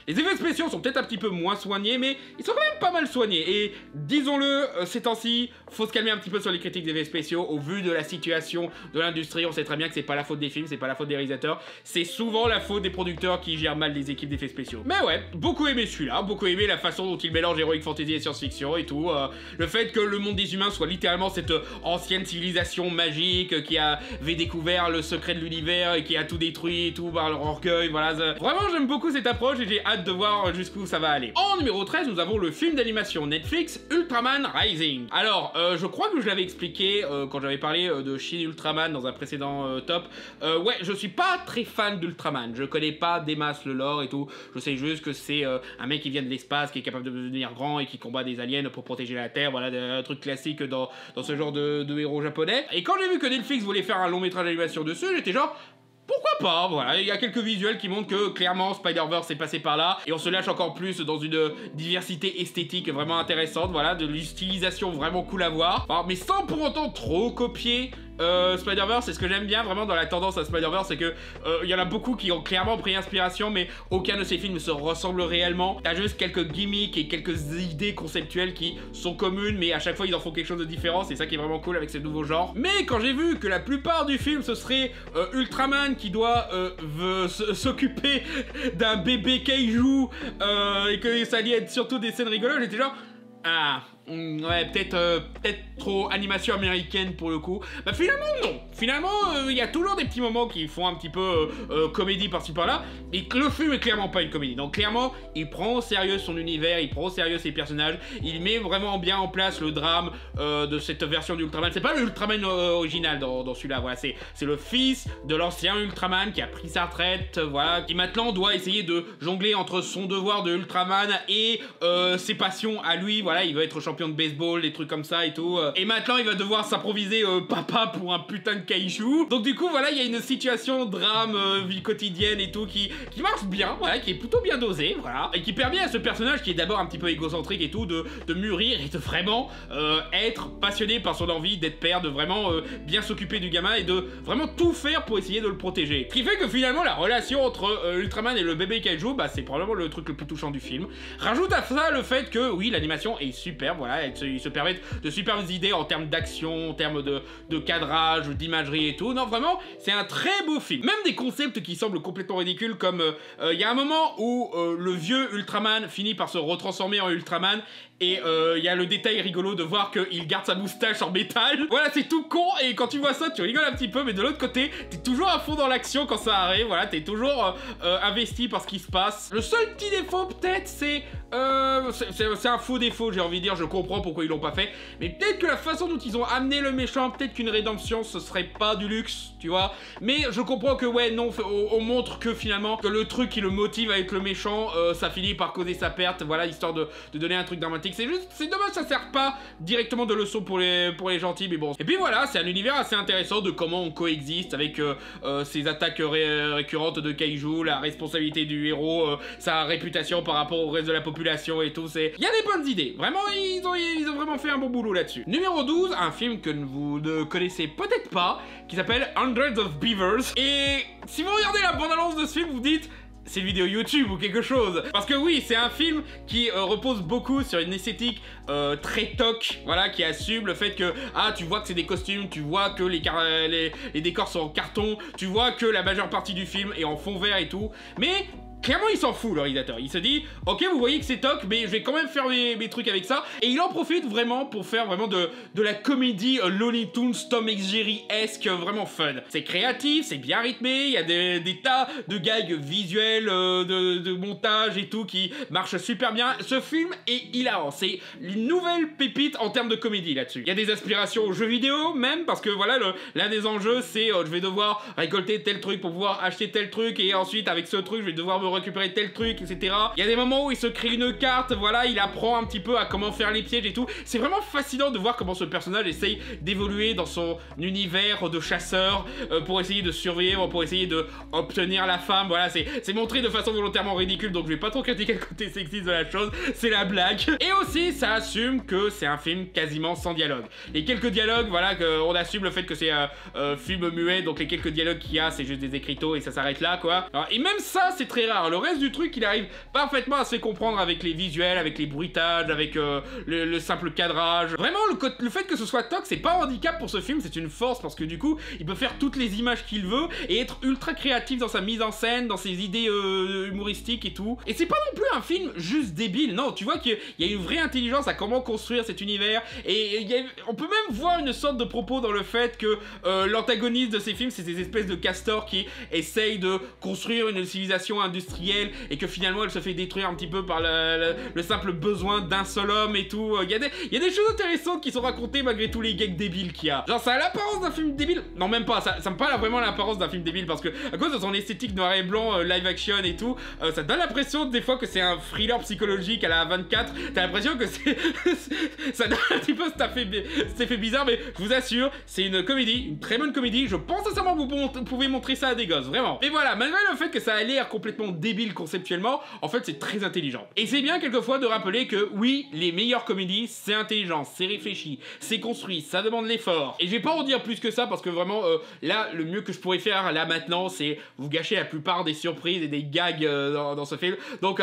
Les effets spéciaux sont peut-être un petit peu moins soignés, mais ils sont quand même pas mal soignés. Et disons-le, ces temps-ci, faut se calmer un petit peu sur les critiques d'effets spéciaux. Au vu de la situation de l'industrie, on sait très bien que c'est pas la faute des films, c'est pas la faute des réalisateurs, c'est souvent la faute des producteurs qui gèrent mal les équipes d'effets spéciaux. Mais ouais, beaucoup aimé celui-là, beaucoup aimé la façon dont il mélange heroic fantasy et science-fiction et tout. Le fait que le monde des humains soit littéralement cette ancienne civilisation magique qui avait découvert le secret de l'univers et qui a tout détruit et tout par leur orgueil, voilà. Vraiment, j'aime beaucoup cette approche et j'ai hâte de voir jusqu'où ça va aller. En numéro 13, nous avons le film d'animation Netflix Ultraman Rising. Alors, je crois que je l'avais expliqué quand j'avais parlé de Shin Ultraman dans un précédent top. Ouais, je suis pas très fan d'Ultraman, je connais pas des masses le lore et tout, je sais juste que c'est un mec qui vient de l'espace, qui est capable de devenir grand et qui combat des aliens pour protéger la Terre, voilà, un truc classique dans ce genre de héros japonais. Et quand j'ai vu que Netflix voulait faire un long métrage d'animation dessus, j'étais genre... pourquoi pas, voilà, il y a quelques visuels qui montrent que clairement Spider-Verse est passé par là et on se lâche encore plus dans une diversité esthétique vraiment intéressante, voilà, de l'utilisation vraiment cool à voir, alors, mais sans pour autant trop copier Spider-Verse. C'est ce que j'aime bien vraiment dans la tendance à Spider-Verse, c'est que il y en a beaucoup qui ont clairement pris inspiration, mais aucun de ces films ne se ressemble réellement. T'as juste quelques gimmicks et quelques idées conceptuelles qui sont communes, mais à chaque fois ils en font quelque chose de différent, c'est ça qui est vraiment cool avec ce nouveau genre. Mais quand j'ai vu que la plupart du film ce serait Ultraman qui doit s'occuper d'un bébé kaiju et que ça allait être surtout des scènes rigolotes, j'étais genre... ah, ouais, peut-être trop animation américaine pour le coup. Bah finalement non. Finalement, il y a toujours des petits moments qui font un petit peu comédie par-ci par-là, mais le film est clairement pas une comédie. Donc clairement, il prend au sérieux son univers, il prend au sérieux ses personnages, il met vraiment bien en place le drame de cette version d'Ultraman. C'est pas le Ultraman original dans celui-là, voilà, c'est le fils de l'ancien Ultraman qui a pris sa retraite, voilà, qui maintenant doit essayer de jongler entre son devoir de Ultraman et ses passions à lui, voilà, il veut être champion de baseball, des trucs comme ça et tout. Et maintenant, il va devoir s'improviser papa pour un putain de kaiju. Donc du coup, voilà, il y a une situation drame, vie quotidienne et tout qui marche bien, voilà, qui est plutôt bien dosée, voilà. Et qui permet à ce personnage qui est d'abord un petit peu égocentrique et tout, de mûrir et de vraiment être passionné par son envie d'être père, de vraiment bien s'occuper du gamin et de vraiment tout faire pour essayer de le protéger. Ce qui fait que finalement, la relation entre Ultraman et le bébé kaiju, bah c'est probablement le truc le plus touchant du film. Rajoute à ça le fait que, oui, l'animation est superbe, voilà, ils se permettent de superbes idées en termes d'action, en termes de cadrage, d'imagerie et tout. Non, vraiment, c'est un très beau film. Même des concepts qui semblent complètement ridicules, comme il y a un moment où le vieux Ultraman finit par se retransformer en Ultraman, et il y a le détail rigolo de voir qu'il garde sa moustache en métal. Voilà, c'est tout con, et quand tu vois ça, tu rigoles un petit peu, mais de l'autre côté, t'es toujours à fond dans l'action quand ça arrive, voilà, t'es toujours investi par ce qui se passe. Le seul petit défaut, peut-être, c'est un faux défaut, j'ai envie de dire, je comprends pourquoi ils l'ont pas fait, mais peut-être que la façon dont ils ont amené le méchant, peut-être qu'une rédemption, ce serait pas du luxe, tu vois, mais je comprends que, ouais, non, on montre que finalement, que le truc qui le motive avec le méchant, ça finit par causer sa perte, voilà, histoire de donner un truc dramatique. C'est juste, c'est dommage, ça sert pas directement de leçon pour les gentils, mais bon. Et puis voilà, c'est un univers assez intéressant de comment on coexiste avec ces attaques récurrentes de kaiju, la responsabilité du héros, sa réputation par rapport au reste de la population et tout. Il y a des bonnes idées, vraiment, ils ont vraiment fait un bon boulot là-dessus. Numéro 12, un film que vous ne connaissez peut-être pas, qui s'appelle Hundreds of Beavers. Et si vous regardez la bande-annonce de ce film, vous dites... c'est une vidéo YouTube ou quelque chose. Parce que oui, c'est un film qui repose beaucoup sur une esthétique très toc, voilà, qui assume le fait que, ah, tu vois que c'est des costumes, tu vois que les décors sont en carton, tu vois que la majeure partie du film est en fond vert et tout, mais... clairement, il s'en fout, le réalisateur. Il se dit, ok, vous voyez que c'est toc, mais je vais quand même faire mes trucs avec ça. Et il en profite vraiment pour faire vraiment de la comédie Looney Tunes, Tom et Jerry-esque, vraiment fun. C'est créatif, c'est bien rythmé, il y a des tas de gags visuels, de montage et tout qui marchent super bien. Ce film est hilarant. C'est une nouvelle pépite en termes de comédie là-dessus. Il y a des aspirations aux jeux vidéo, même, parce que voilà, l'un des enjeux, c'est je vais devoir récolter tel truc pour pouvoir acheter tel truc, et ensuite, avec ce truc, je vais devoir me récupérer tel truc, etc. Il y a des moments où il se crée une carte, voilà, il apprend un petit peu à comment faire les pièges et tout. C'est vraiment fascinant de voir comment ce personnage essaye d'évoluer dans son univers de chasseur pour essayer de survivre, pour essayer de obtenir la femme. Voilà, c'est montré de façon volontairement ridicule, donc je vais pas trop critiquer le côté sexiste de la chose, c'est la blague. Et aussi, ça assume que c'est un film quasiment sans dialogue. Les quelques dialogues, voilà, on assume le fait que c'est un film muet, donc les quelques dialogues qu'il y a, c'est juste des écriteaux et ça s'arrête là, quoi. Alors, et même ça, c'est très rare. l'histoire. Le reste du truc, il arrive parfaitement à se comprendre avec les visuels, avec les bruitages, avec le simple cadrage. Vraiment, le fait que ce soit toc, c'est pas un handicap pour ce film, c'est une force parce que du coup, il peut faire toutes les images qu'il veut et être ultra créatif dans sa mise en scène, dans ses idées humoristiques et tout. Et c'est pas non plus un film juste débile, non, tu vois qu'il y a une vraie intelligence à comment construire cet univers et on peut même voir une sorte de propos dans le fait que l'antagoniste de ces films, c'est ces espèces de castors qui essayent de construire une civilisation industrielle et que finalement elle se fait détruire un petit peu par le simple besoin d'un seul homme et tout. Il y a des choses intéressantes qui sont racontées malgré tous les gags débiles qu'il y a. Genre ça a l'apparence d'un film débile. Non même pas, ça me pas vraiment l'apparence d'un film débile parce que à cause de son esthétique noir et blanc, live action et tout, ça donne l'impression des fois que c'est un thriller psychologique à la 24. T'as l'impression que c'est ça donne un petit peu cet effet bizarre, mais je vous assure, c'est une comédie, une très bonne comédie. Je pense sincèrement que vous pouvez montrer ça à des gosses, vraiment. Mais voilà, malgré le fait que ça a l'air complètement débile conceptuellement, en fait c'est très intelligent. Et c'est bien quelquefois de rappeler que oui, les meilleures comédies, c'est intelligent, c'est réfléchi, c'est construit, ça demande l'effort. Et je vais pas en dire plus que ça parce que vraiment, là, le mieux que je pourrais faire là maintenant, c'est vous gâcher la plupart des surprises et des gags dans ce film. Donc,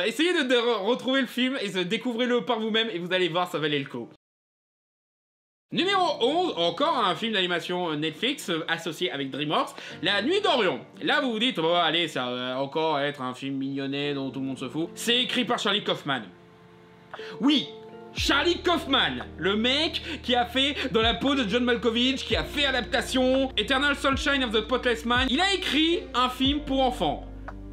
essayez de retrouver le film et découvrez-le par vous-même et vous allez voir, ça valait le coup. Numéro 11, encore un film d'animation Netflix associé avec DreamWorks, La Nuit d'Orion. Là vous vous dites, oh, allez, ça va encore être un film mignonnet dont tout le monde se fout. C'est écrit par Charlie Kaufman. Oui, Charlie Kaufman, le mec qui a fait Dans la peau de John Malkovich, qui a fait adaptation Eternal Sunshine of the Spotless Mind, il a écrit un film pour enfants.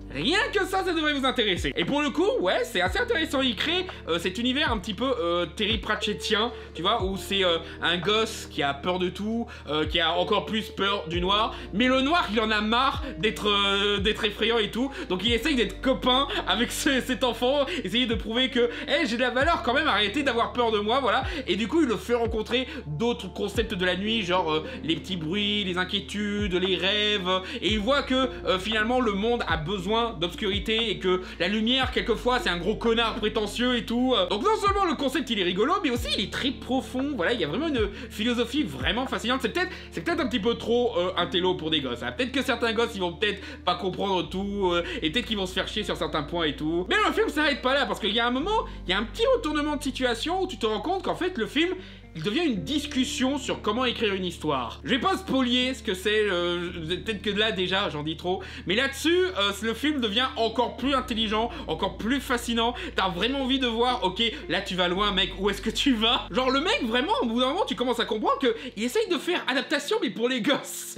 Rien que ça devrait vous intéresser. Et pour le coup, ouais, c'est assez intéressant. Il crée cet univers un petit peu Terry Pratchettien, tu vois, où c'est un gosse qui a peur de tout, qui a encore plus peur du noir. Mais le noir, il en a marre d'être effrayant et tout. Donc il essaye d'être copain avec cet enfant, essayer de prouver que, hey, j'ai de la valeur quand même, arrêtez d'avoir peur de moi, voilà. Et du coup, il le fait rencontrer d'autres concepts de la nuit, genre les petits bruits, les inquiétudes, les rêves. Et il voit que finalement, le monde a besoin d'obscurité et que la lumière quelquefois c'est un gros connard prétentieux et tout. Donc non seulement le concept il est rigolo, mais aussi il est très profond. Voilà, il y a vraiment une philosophie vraiment fascinante. C'est peut-être un petit peu trop intello pour des gosses, hein. Peut-être que certains gosses ils vont peut-être pas comprendre tout et peut-être qu'ils vont se faire chier sur certains points et tout. Mais le film s'arrête pas là parce qu'il y a un moment, il y a un petit retournement de situation où tu te rends compte qu'en fait le film il devient une discussion sur comment écrire une histoire. Je vais pas spolier ce que c'est, peut-être que là déjà j'en dis trop, mais là-dessus, le film devient encore plus intelligent, encore plus fascinant. T'as vraiment envie de voir, ok, là tu vas loin mec, où est-ce que tu vas? Genre le mec vraiment, au bout d'un moment tu commences à comprendre qu'il essaye de faire adaptation mais pour les gosses.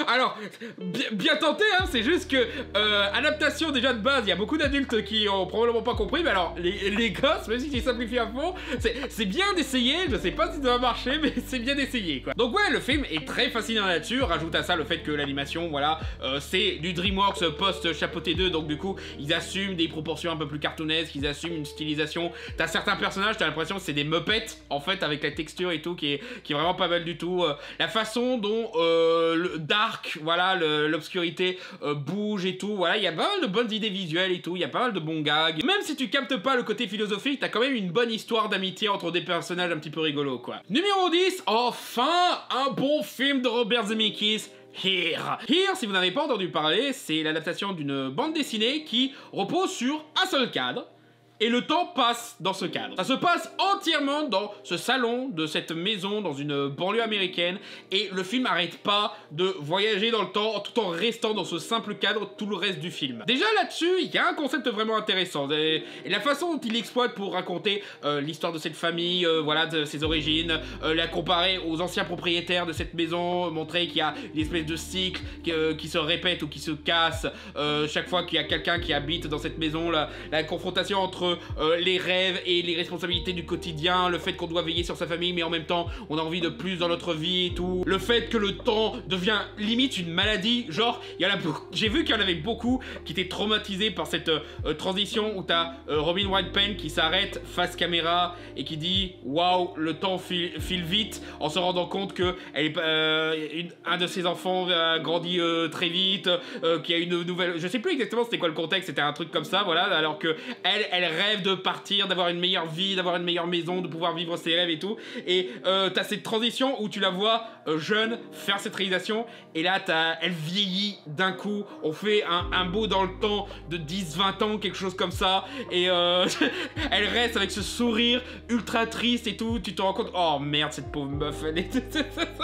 Alors, bien tenté hein, c'est juste que adaptation déjà de base, il y a beaucoup d'adultes qui ont probablement pas compris, mais alors les gosses, même si c'est simplifié à fond, c'est bien d'essayer, je sais pas si ça va marcher, mais c'est bien d'essayer quoi. Donc ouais, le film est très fascinant là-dessus, rajoute à ça le fait que l'animation, voilà, c'est du DreamWorks post-Chapeauté 2, donc du coup, ils assument des proportions un peu plus cartoonesques, ils assument une stylisation, t'as certains personnages, t'as l'impression que c'est des Muppets, en fait, avec la texture et tout, qui est vraiment pas mal du tout, la façon dont le dark, voilà, l'obscurité bouge et tout, voilà, il y a pas mal de bonnes idées visuelles et tout, il y a pas mal de bons gags, même si tu captes pas le côté philosophique, t'as quand même une bonne histoire d'amitié entre des personnages un petit peu rigolos, quoi. Numéro 10, enfin, un bon film de Robert Zemeckis, Here. Here, si vous n'avez pas entendu parler, c'est l'adaptation d'une bande dessinée qui repose sur un seul cadre. Et le temps passe dans ce cadre. Ça se passe entièrement dans ce salon de cette maison dans une banlieue américaine et le film n'arrête pas de voyager dans le temps tout en restant dans ce simple cadre tout le reste du film. Déjà là-dessus, il y a un concept vraiment intéressant et la façon dont il l'exploite pour raconter l'histoire de cette famille, voilà, de ses origines, la comparer aux anciens propriétaires de cette maison, montrer qu'il y a une espèce de cycle qui se répète ou qui se casse chaque fois qu'il y a quelqu'un qui habite dans cette maison, la confrontation entre les rêves et les responsabilités du quotidien, le fait qu'on doit veiller sur sa famille mais en même temps on a envie de plus dans notre vie et tout, le fait que le temps devient limite une maladie, genre j'ai vu qu'il y en avait beaucoup qui étaient traumatisés par cette transition où t'as Robin Wright Penn qui s'arrête face caméra et qui dit waouh le temps file vite en se rendant compte que un de ses enfants a grandi très vite, qu'il y a une nouvelle, je sais plus exactement c'était quoi le contexte, c'était un truc comme ça, voilà, alors que elle rêve de partir, d'avoir une meilleure vie, d'avoir une meilleure maison, de pouvoir vivre ses rêves et tout. Et t'as cette transition où tu la vois jeune faire cette réalisation, et là elle vieillit d'un coup. On fait un bond dans le temps de 10-20 ans, quelque chose comme ça, et elle reste avec ce sourire ultra triste et tout. Tu te rends compte, oh merde, cette pauvre meuf, elle est...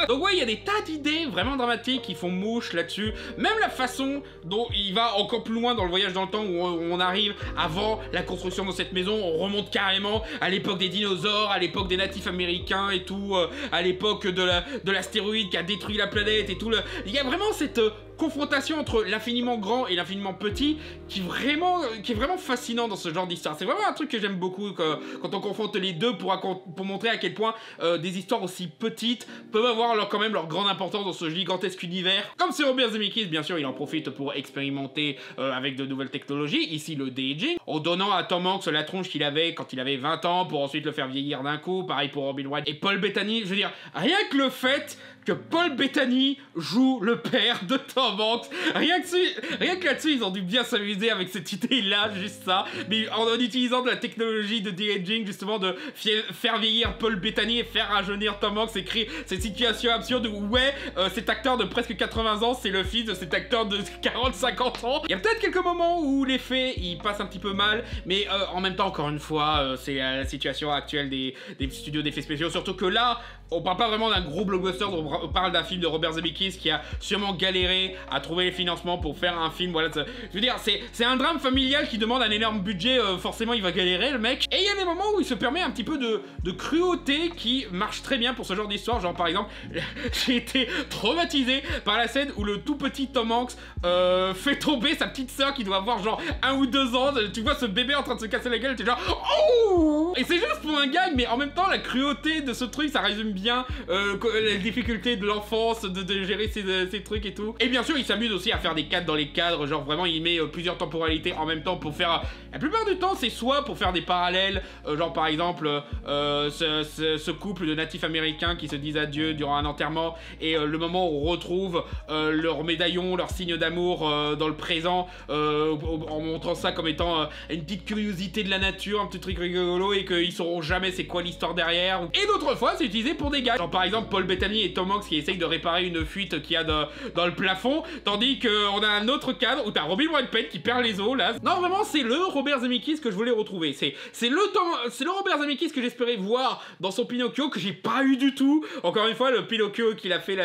Donc ouais, il y a des tas d'idées vraiment dramatiques qui font mouche là-dessus. Même la façon dont il va encore plus loin dans le voyage dans le temps, où on arrive avant la construction de cette maison, on remonte carrément à l'époque des dinosaures, à l'époque des natifs américains et tout, à l'époque de l'astéroïde qui a détruit la planète et tout. Il y a vraiment cette confrontation entre l'infiniment grand et l'infiniment petit qui est vraiment fascinant dans ce genre d'histoire. C'est vraiment un truc que j'aime beaucoup quand on confronte les deux pour montrer à quel point des histoires aussi petites peuvent avoir quand même leur grande importance dans ce gigantesque univers. Comme c'est Robert Zemeckis, bien sûr, il en profite pour expérimenter avec de nouvelles technologies, ici le de-aging, en donnant à Tom Hanks la tronche qu'il avait quand il avait 20 ans pour ensuite le faire vieillir d'un coup. Pareil pour Robin Wright et Paul Bettany. Je veux dire, rien que le fait que Paul Bettany joue le père de Tom Hanks, rien que là-dessus, ils ont dû bien s'amuser avec cette idée-là, juste ça, mais en utilisant de la technologie de de-aging, justement, de faire vieillir Paul Bettany et faire rajeunir Tom Hanks, et créer cette situation absurde où, ouais, cet acteur de presque 80 ans, c'est le fils de cet acteur de 40-50 ans. Il y a peut-être quelques moments où l'effet, il passe un petit peu mal, mais en même temps, encore une fois, c'est la situation actuelle des studios d'effets spéciaux, surtout que là, on parle pas vraiment d'un gros blockbuster, on parle d'un film de Robert Zemeckis qui a sûrement galéré à trouver les financements pour faire un film, voilà. Je veux dire, c'est un drame familial qui demande un énorme budget, forcément il va galérer le mec. Et il y a des moments où il se permet un petit peu de cruauté qui marche très bien pour ce genre d'histoire, genre par exemple, j'ai été traumatisé par la scène où le tout petit Tom Hanks fait tomber sa petite sœur qui doit avoir genre 1 ou 2 ans, tu vois ce bébé en train de se casser la gueule, t'es genre oh. Et c'est juste pour un gag, mais en même temps la cruauté de ce truc, ça résume bien les difficultés de l'enfance, de gérer ces trucs et tout. Et bien sûr il s'amuse aussi à faire des cadres dans les cadres, genre vraiment il met plusieurs temporalités en même temps pour faire... La plupart du temps c'est soit pour faire des parallèles, genre par exemple ce couple de natifs américains qui se disent adieu durant un enterrement, et le moment où on retrouve leur médaillon, leur signe d'amour dans le présent, en montrant ça comme étant une petite curiosité de la nature, un petit truc rigolo, et qu'ils sauront jamais c'est quoi l'histoire derrière. Et d'autres fois c'est utilisé pour des gars, genre par exemple Paul Bettany et Tom Hanks qui essayent de réparer une fuite qu'il y a dans le plafond, tandis qu'on a un autre cadre où t'as Robin Wright qui perd les os là. Non vraiment c'est le Robert Zemeckis que je voulais retrouver, c'est le Robert Zemeckis que j'espérais voir dans son Pinocchio, que j'ai pas eu du tout. Encore une fois, le Pinocchio qu'il a fait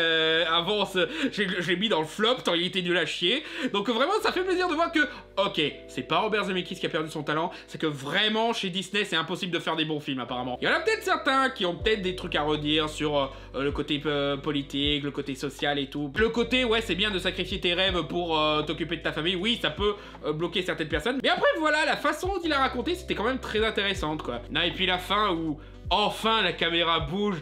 avant, je l'ai mis dans le flop tant il était nul à chier. Donc vraiment ça fait plaisir de voir que ok, c'est pas Robert Zemeckis qui a perdu son talent, c'est que vraiment chez Disney c'est impossible de faire des bons films apparemment. Il y en a peut-être certains qui ont peut-être des trucs à redire sur le côté politique, le côté social et tout. Le côté ouais c'est bien de sacrifier tes rêves pour t'occuper de ta famille, oui ça peut bloquer certaines personnes, mais après voilà, la façon dont il a raconté c'était quand même très intéressante quoi. Non, et puis la fin où enfin la caméra bouge,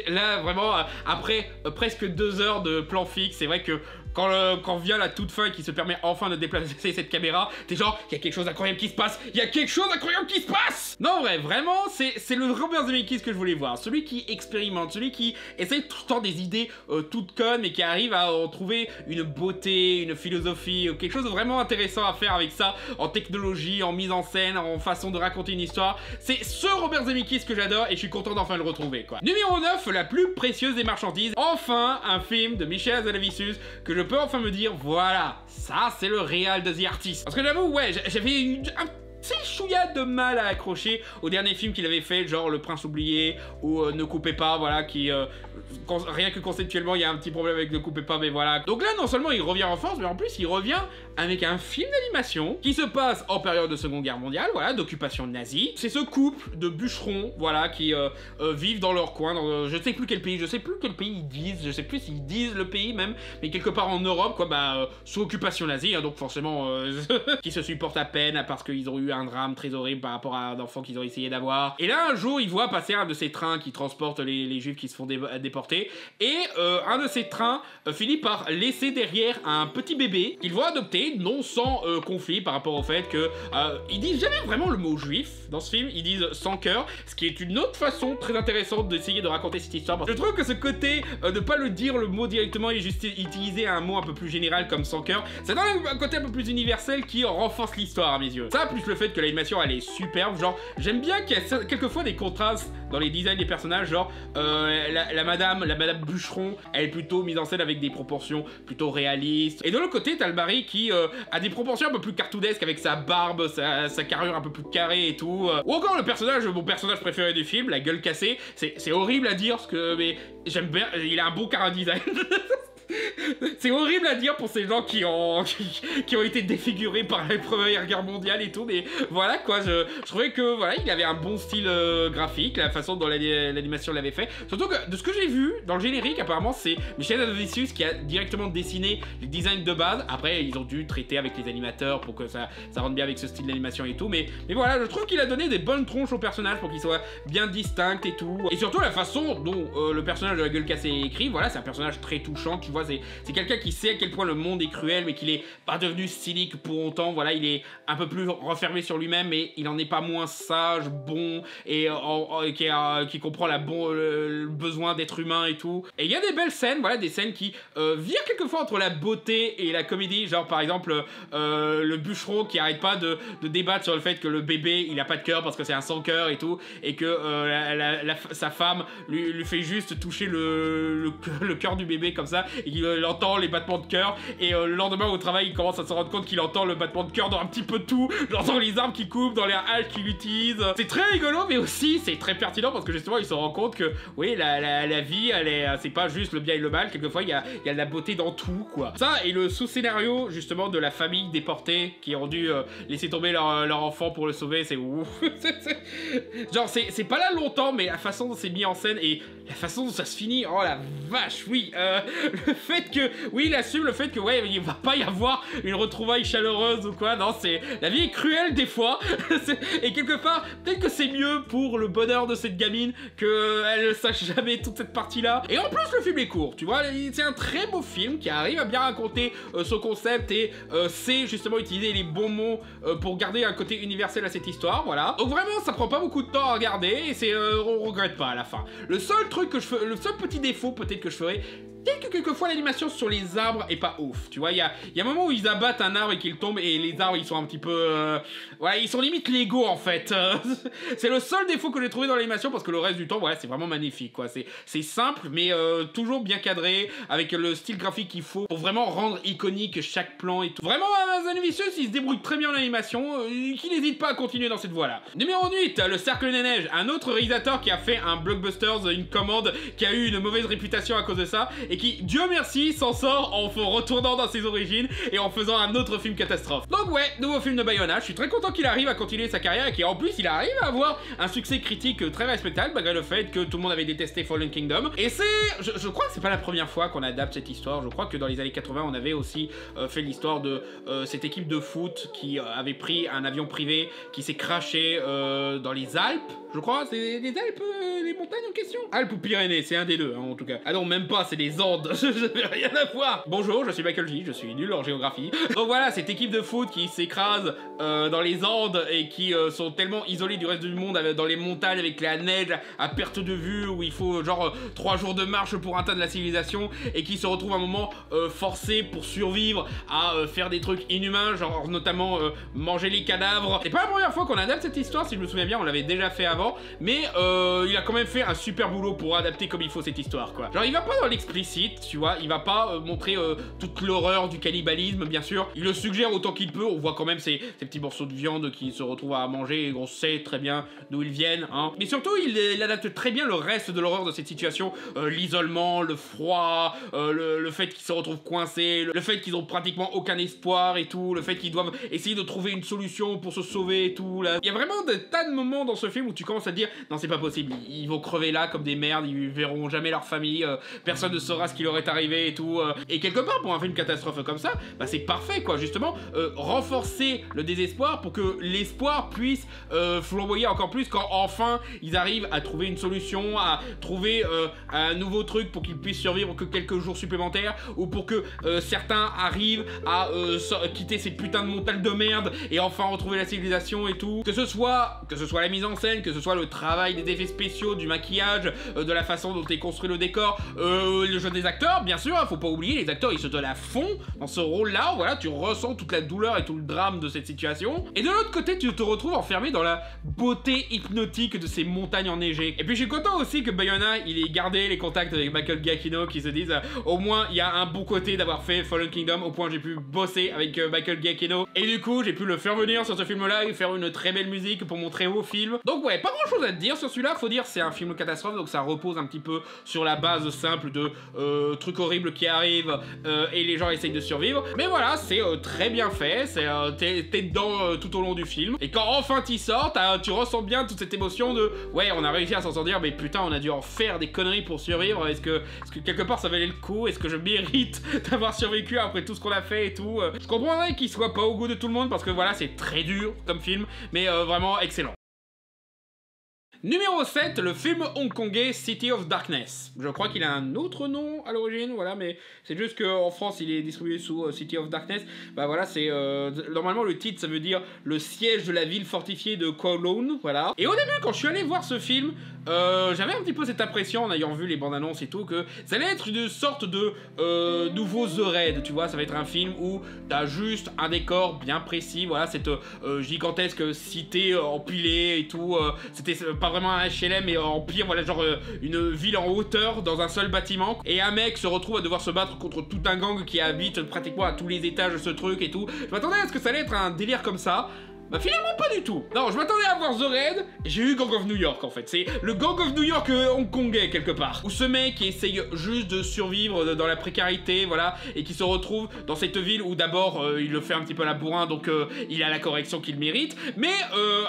là vraiment après presque 2 heures de plan fixe, c'est vrai que quand vient la toute fin et qui se permet enfin de déplacer cette caméra, t'es genre, il y a quelque chose d'incroyable qui se passe, il y a quelque chose d'incroyable qui se passe. Non vrai, vraiment, c'est le Robert Zemeckis que je voulais voir, celui qui expérimente, celui qui essaie tout le temps des idées toutes connes, mais qui arrive à en trouver une beauté, une philosophie, quelque chose de vraiment intéressant à faire avec ça, en technologie, en mise en scène, en façon de raconter une histoire. C'est ce Robert Zemeckis que j'adore et je suis content d'enfin le retrouver quoi. Numéro 9, la plus précieuse des marchandises. Enfin, un film de Michel Hazanavicius que je peux enfin me dire, voilà, ça c'est le réal de The Artist. Parce que j'avoue, ouais, j'avais eu un petit chouïa de mal à accrocher au dernier film qu'il avait fait, genre Le Prince oublié ou Ne coupez pas, voilà, qui rien que conceptuellement il y a un petit problème avec Ne coupez pas, mais voilà. Donc là non seulement il revient en force, mais en plus il revient avec un film d'animation qui se passe en période de Seconde Guerre mondiale, voilà, d'occupation nazie. C'est ce couple de bûcherons, voilà, qui vivent dans leur coin, dans je sais plus quel pays, ils disent, je sais plus s'ils disent le pays même, mais quelque part en Europe, quoi, bah, sous occupation nazie, hein, donc forcément, qui se supportent à peine parce qu'ils ont eu un drame très horrible par rapport à un enfant qu'ils ont essayé d'avoir. Et là, un jour, ils voient passer un de ces trains qui transportent les juifs qui se font déporter, et un de ces trains finit par laisser derrière un petit bébé qu'ils vont adopter, non sans conflit par rapport au fait que ils disent jamais vraiment le mot juif dans ce film, ils disent sans cœur, ce qui est une autre façon très intéressante d'essayer de raconter cette histoire. Je trouve que ce côté de pas le dire le mot directement et juste utiliser un mot un peu plus général comme sans cœur, ça donne un côté un peu plus universel qui renforce l'histoire à mes yeux. Ça, plus le fait fait que l'animation elle est superbe, genre j'aime bien qu'il y a quelquefois des contrastes dans les designs des personnages, genre la madame bûcheron, elle est plutôt mise en scène avec des proportions plutôt réalistes, et de l'autre côté t'as le mari qui a des proportions un peu plus cartoonesques avec sa barbe, sa carrure un peu plus carrée et tout, ou encore le personnage, mon personnage préféré du film, la gueule cassée, c'est horrible à dire, mais j'aime bien, il a un bon chara design. C'est horrible à dire pour ces gens qui ont été défigurés par la Première Guerre mondiale et tout, mais voilà quoi, je trouvais que voilà, il avait un bon style graphique, la façon dont l'animation l'avait fait. Surtout que de ce que j'ai vu dans le générique, apparemment c'est Michel Adovicius qui a directement dessiné les designs de base. Après ils ont dû traiter avec les animateurs pour que ça rentre bien avec ce style d'animation et tout, mais voilà, je trouve qu'il a donné des bonnes tronches au personnage pour qu'il soit bien distinct et tout. Et surtout la façon dont le personnage de la gueule cassée est écrit, voilà, c'est un personnage très touchant, tu vois, c'est quelqu'un qui sait à quel point le monde est cruel, mais qu'il est pas devenu cynique pour autant. Voilà, il est un peu plus refermé sur lui-même, mais il en est pas moins sage, bon, et qui comprend le besoin d'être humain et tout. Et il y a des belles scènes, voilà, des scènes qui virent quelquefois entre la beauté et la comédie, genre par exemple le bûcheron qui arrête pas de débattre sur le fait que le bébé il a pas de cœur parce que c'est un sans cœur et tout, et que sa femme lui fait juste toucher le cœur du bébé comme ça, et qu'il entend les battements de cœur, et le lendemain au travail il commence à se rendre compte qu'il entend le battement de cœur dans un petit peu tout, genre dans les arbres qu'il coupe, dans les haches qu'il utilise. C'est très rigolo, mais aussi c'est très pertinent parce que justement il se rend compte que oui, la vie c'est pas juste le bien et le mal, quelquefois il y a de la beauté dans tout quoi. Ça et le sous-scénario justement de la famille déportée qui ont dû laisser tomber leur enfant pour le sauver, c'est ouf. Genre c'est pas là longtemps, mais la façon dont c'est mis en scène et la façon dont ça se finit, oh la vache, oui. Le fait que, oui, il assume le fait que, ouais, il va pas y avoir une retrouvaille chaleureuse ou quoi, non, la vie est cruelle des fois, et quelque part, peut-être que c'est mieux pour le bonheur de cette gamine qu'elle ne sache jamais toute cette partie-là. Et en plus, le film est court, tu vois, c'est un très beau film qui arrive à bien raconter son concept et sait justement utiliser les bons mots pour garder un côté universel à cette histoire, voilà. Donc vraiment, ça prend pas beaucoup de temps à regarder, et on regrette pas à la fin. Le seul petit défaut peut-être que je ferais, peut-être que quelquefois l'animation sur les arbres est pas ouf, tu vois, il y a un moment où ils abattent un arbre et qu'il tombe et les arbres ils sont un petit peu... voilà, ils sont limite Lego en fait. C'est le seul défaut que j'ai trouvé dans l'animation parce que le reste du temps, voilà, c'est vraiment magnifique quoi. C'est simple mais toujours bien cadré avec le style graphique qu'il faut pour vraiment rendre iconique chaque plan et tout. Vraiment, Zanevicius il se débrouille très bien en animation, qu'il n'hésite pas à continuer dans cette voie-là. Numéro 8, Le Cercle des Neiges, un autre réalisateur qui a fait un blockbuster, une commande qui a eu une mauvaise réputation à cause de ça, et qui, Dieu merci, s'en sort en retournant dans ses origines et en faisant un autre film catastrophe. Donc ouais, nouveau film de Bayona, je suis très content qu'il arrive à continuer sa carrière et qu'en plus il arrive à avoir un succès critique très respectable malgré le fait que tout le monde avait détesté Fallen Kingdom. Et je crois que c'est pas la première fois qu'on adapte cette histoire, je crois que dans les années 80 on avait aussi fait l'histoire de cette équipe de foot qui avait pris un avion privé qui s'est crashé dans les Alpes, je crois, c'est les Alpes, les montagnes en question. Alpes ou Pyrénées, c'est un des deux hein, en tout cas. Ah non, même pas, c'est les Andes, je n'avais rien à voir. Bonjour, je suis Michael J, je suis nul en géographie. Donc voilà, cette équipe de foot qui s'écrase dans les Andes et qui sont tellement isolés du reste du monde dans les montagnes avec la neige à perte de vue où il faut genre 3 jours de marche pour atteindre la civilisation et qui se retrouvent à un moment forcés pour survivre à faire des trucs inhumains, genre notamment manger les cadavres. C'est pas la première fois qu'on adapte cette histoire, si je me souviens bien, on l'avait déjà fait avant, mais il a quand même fait un super boulot pour adapter comme il faut cette histoire quoi. Genre il va pas dans l'explicite, tu vois, il va pas montrer toute l'horreur du cannibalisme bien sûr, il le suggère autant qu'il peut, on voit quand même ces petits morceaux de viande qui se retrouvent à manger et on sait très bien d'où ils viennent, hein. Mais surtout il adapte très bien le reste de l'horreur de cette situation, l'isolement, le froid, le fait qu'ils se retrouvent coincés, le fait qu'ils ont pratiquement aucun espoir et tout, le fait qu'ils doivent essayer de trouver une solution pour se sauver et tout là. Il y a vraiment des tas de moments dans ce film où tu commences à te dire non c'est pas possible, ils vont crever là comme des merdes, ils verront jamais leur famille, personne ne saura ce qui leur est arrivé et tout, et quelque part pour un film catastrophe comme ça, bah c'est parfait quoi, justement renforcer le désespoir pour que l'espoir puisse flamboyer encore plus quand enfin ils arrivent à trouver une solution, à trouver un nouveau truc pour qu'ils puissent survivre que quelques jours supplémentaires, ou pour que certains arrivent à quitter ces putains de montagnes de merde et enfin retrouver la civilisation et tout, que ce soit la mise en scène, que ce soit le travail des effets spéciaux, du maquillage, de la façon dont est construit le décor, le jeu des acteurs, bien sûr, faut pas oublier, les acteurs ils se donnent à fond dans ce rôle-là, voilà, tu ressens toute la douleur et tout le drame de cette situation. Et de l'autre côté, tu te retrouves enfermé dans la beauté hypnotique de ces montagnes enneigées. Et puis je suis content aussi que Bayona, il ait gardé les contacts avec Michael Giacchino, qui se disent au moins il y a un bon côté d'avoir fait Fallen Kingdom, au point où j'ai pu bosser avec Michael Giacchino. Et du coup, j'ai pu le faire venir sur ce film-là et faire une très belle musique pour mon très haut film. Donc ouais, pas grand-chose à te dire sur celui-là, faut dire c'est un film catastrophe, donc ça repose un petit peu sur la base simple de trucs horribles qui arrivent et les gens essayent de survivre. Mais voilà, c'est très bien fait, t'es dedans tout au long du film. Et quand enfin t'y sors, tu ressens bien toute cette émotion de ouais, on a réussi à s'en sortir, mais putain, on a dû en faire des conneries pour survivre. Est-ce que quelque part ça valait le coup? Est-ce que je mérite d'avoir survécu après tout ce qu'on a fait et tout? Je comprendrais qu'il soit pas au goût de tout le monde parce que voilà, c'est très dur comme film, mais vraiment excellent. Numéro 7, le film hongkongais City of Darkness. Je crois qu'il a un autre nom à l'origine, voilà, mais c'est juste qu'en France, il est distribué sous City of Darkness. Bah voilà, c'est... normalement, le titre, ça veut dire le siège de la ville fortifiée de Kowloon, voilà. Et au début, quand je suis allé voir ce film, j'avais un petit peu cette impression, en ayant vu les bandes annonces et tout, que ça allait être une sorte de nouveau The Raid, tu vois. Ça va être un film où t'as juste un décor bien précis, voilà, cette gigantesque cité empilée et tout. C'était pas vraiment un HLM, mais en pire, voilà, genre une ville en hauteur dans un seul bâtiment. Et un mec se retrouve à devoir se battre contre tout un gang qui habite pratiquement à tous les étages de ce truc et tout. Je m'attendais à ce que ça allait être un délire comme ça. Bah finalement pas du tout. Non, je m'attendais à voir The Raid, j'ai eu Gang of New York en fait. C'est le Gang of New York hongkongais quelque part. Où ce mec qui essaye juste de survivre dans la précarité, voilà, et qui se retrouve dans cette ville où d'abord il le fait un petit peu la bourrin, donc il a la correction qu'il mérite. Mais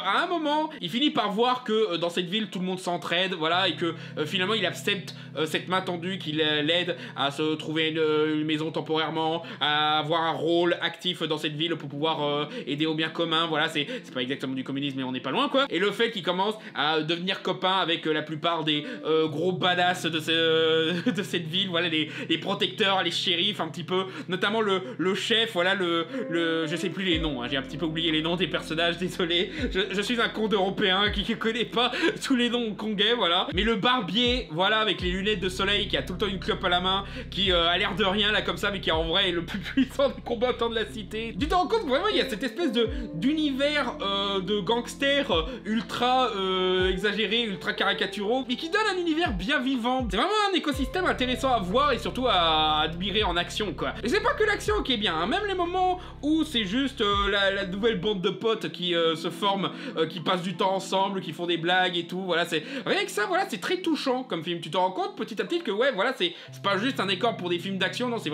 à un moment, il finit par voir que dans cette ville tout le monde s'entraide, voilà, et que finalement il accepte cette main tendue qui l'aide à se trouver une maison temporairement, à avoir un rôle actif dans cette ville pour pouvoir aider au bien commun, voilà. C'est pas exactement du communisme, mais on n'est pas loin, quoi. Et le fait qu'il commence à devenir copain avec la plupart des gros badass de cette ville, voilà, les protecteurs, les shérifs, un petit peu, notamment le chef, voilà, je sais plus les noms, hein, j'ai un petit peu oublié les noms des personnages, désolé. Je suis un con d'européen qui connaît pas tous les noms hongkongais, voilà. Mais le barbier, voilà, avec les lunettes de soleil, qui a tout le temps une clope à la main, qui a l'air de rien, là, comme ça, mais qui en vrai est le plus puissant des combattants de la cité. Tu te rends compte, vraiment, il y a cette espèce d'univers de gangsters ultra exagérés, ultra caricaturaux, mais qui donne un univers bien vivant. C'est vraiment un écosystème intéressant à voir et surtout à admirer en action, quoi. Et c'est pas que l'action qui est bien, hein. Même les moments où c'est juste la nouvelle bande de potes qui se forment, qui passent du temps ensemble, qui font des blagues et tout, voilà, c'est rien que ça, voilà, c'est très touchant comme film. Tu te rends compte petit à petit que ouais, voilà, c'est pas juste un décor pour des films d'action, non, c'est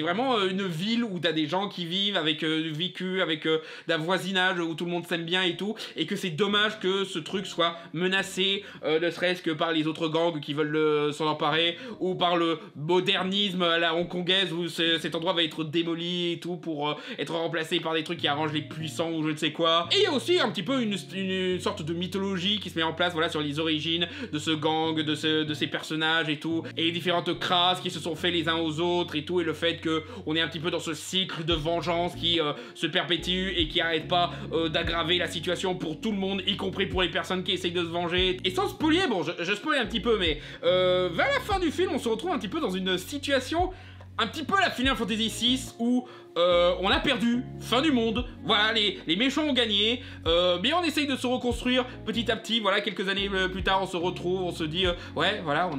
vraiment une ville où t'as des gens qui vivent avec vécu, avec d'un voisinage où tout le monde s'aime bien et tout, et que c'est dommage que ce truc soit menacé, ne serait-ce que par les autres gangs qui veulent s'en emparer, ou par le modernisme à la hongkongaise où cet endroit va être démoli et tout pour être remplacé par des trucs qui arrangent les puissants ou je ne sais quoi. Et il y a aussi un petit peu une sorte de mythologie qui se met en place, voilà, sur les origines de ce gang, de ces personnages et tout, et les différentes crasses qui se sont fait les uns aux autres et tout, et le fait que on est un petit peu dans ce cycle de vengeance qui se perpétue et qui arrête pas d'aggraver la situation pour tout le monde, y compris pour les personnes qui essayent de se venger. Et sans spoiler, bon, je spoil un petit peu, mais vers la fin du film, on se retrouve un petit peu dans une situation un petit peu la Final Fantasy VI où on a perdu, fin du monde, voilà, les méchants ont gagné, mais on essaye de se reconstruire petit à petit, voilà, quelques années plus tard, on se retrouve, on se dit, ouais, voilà,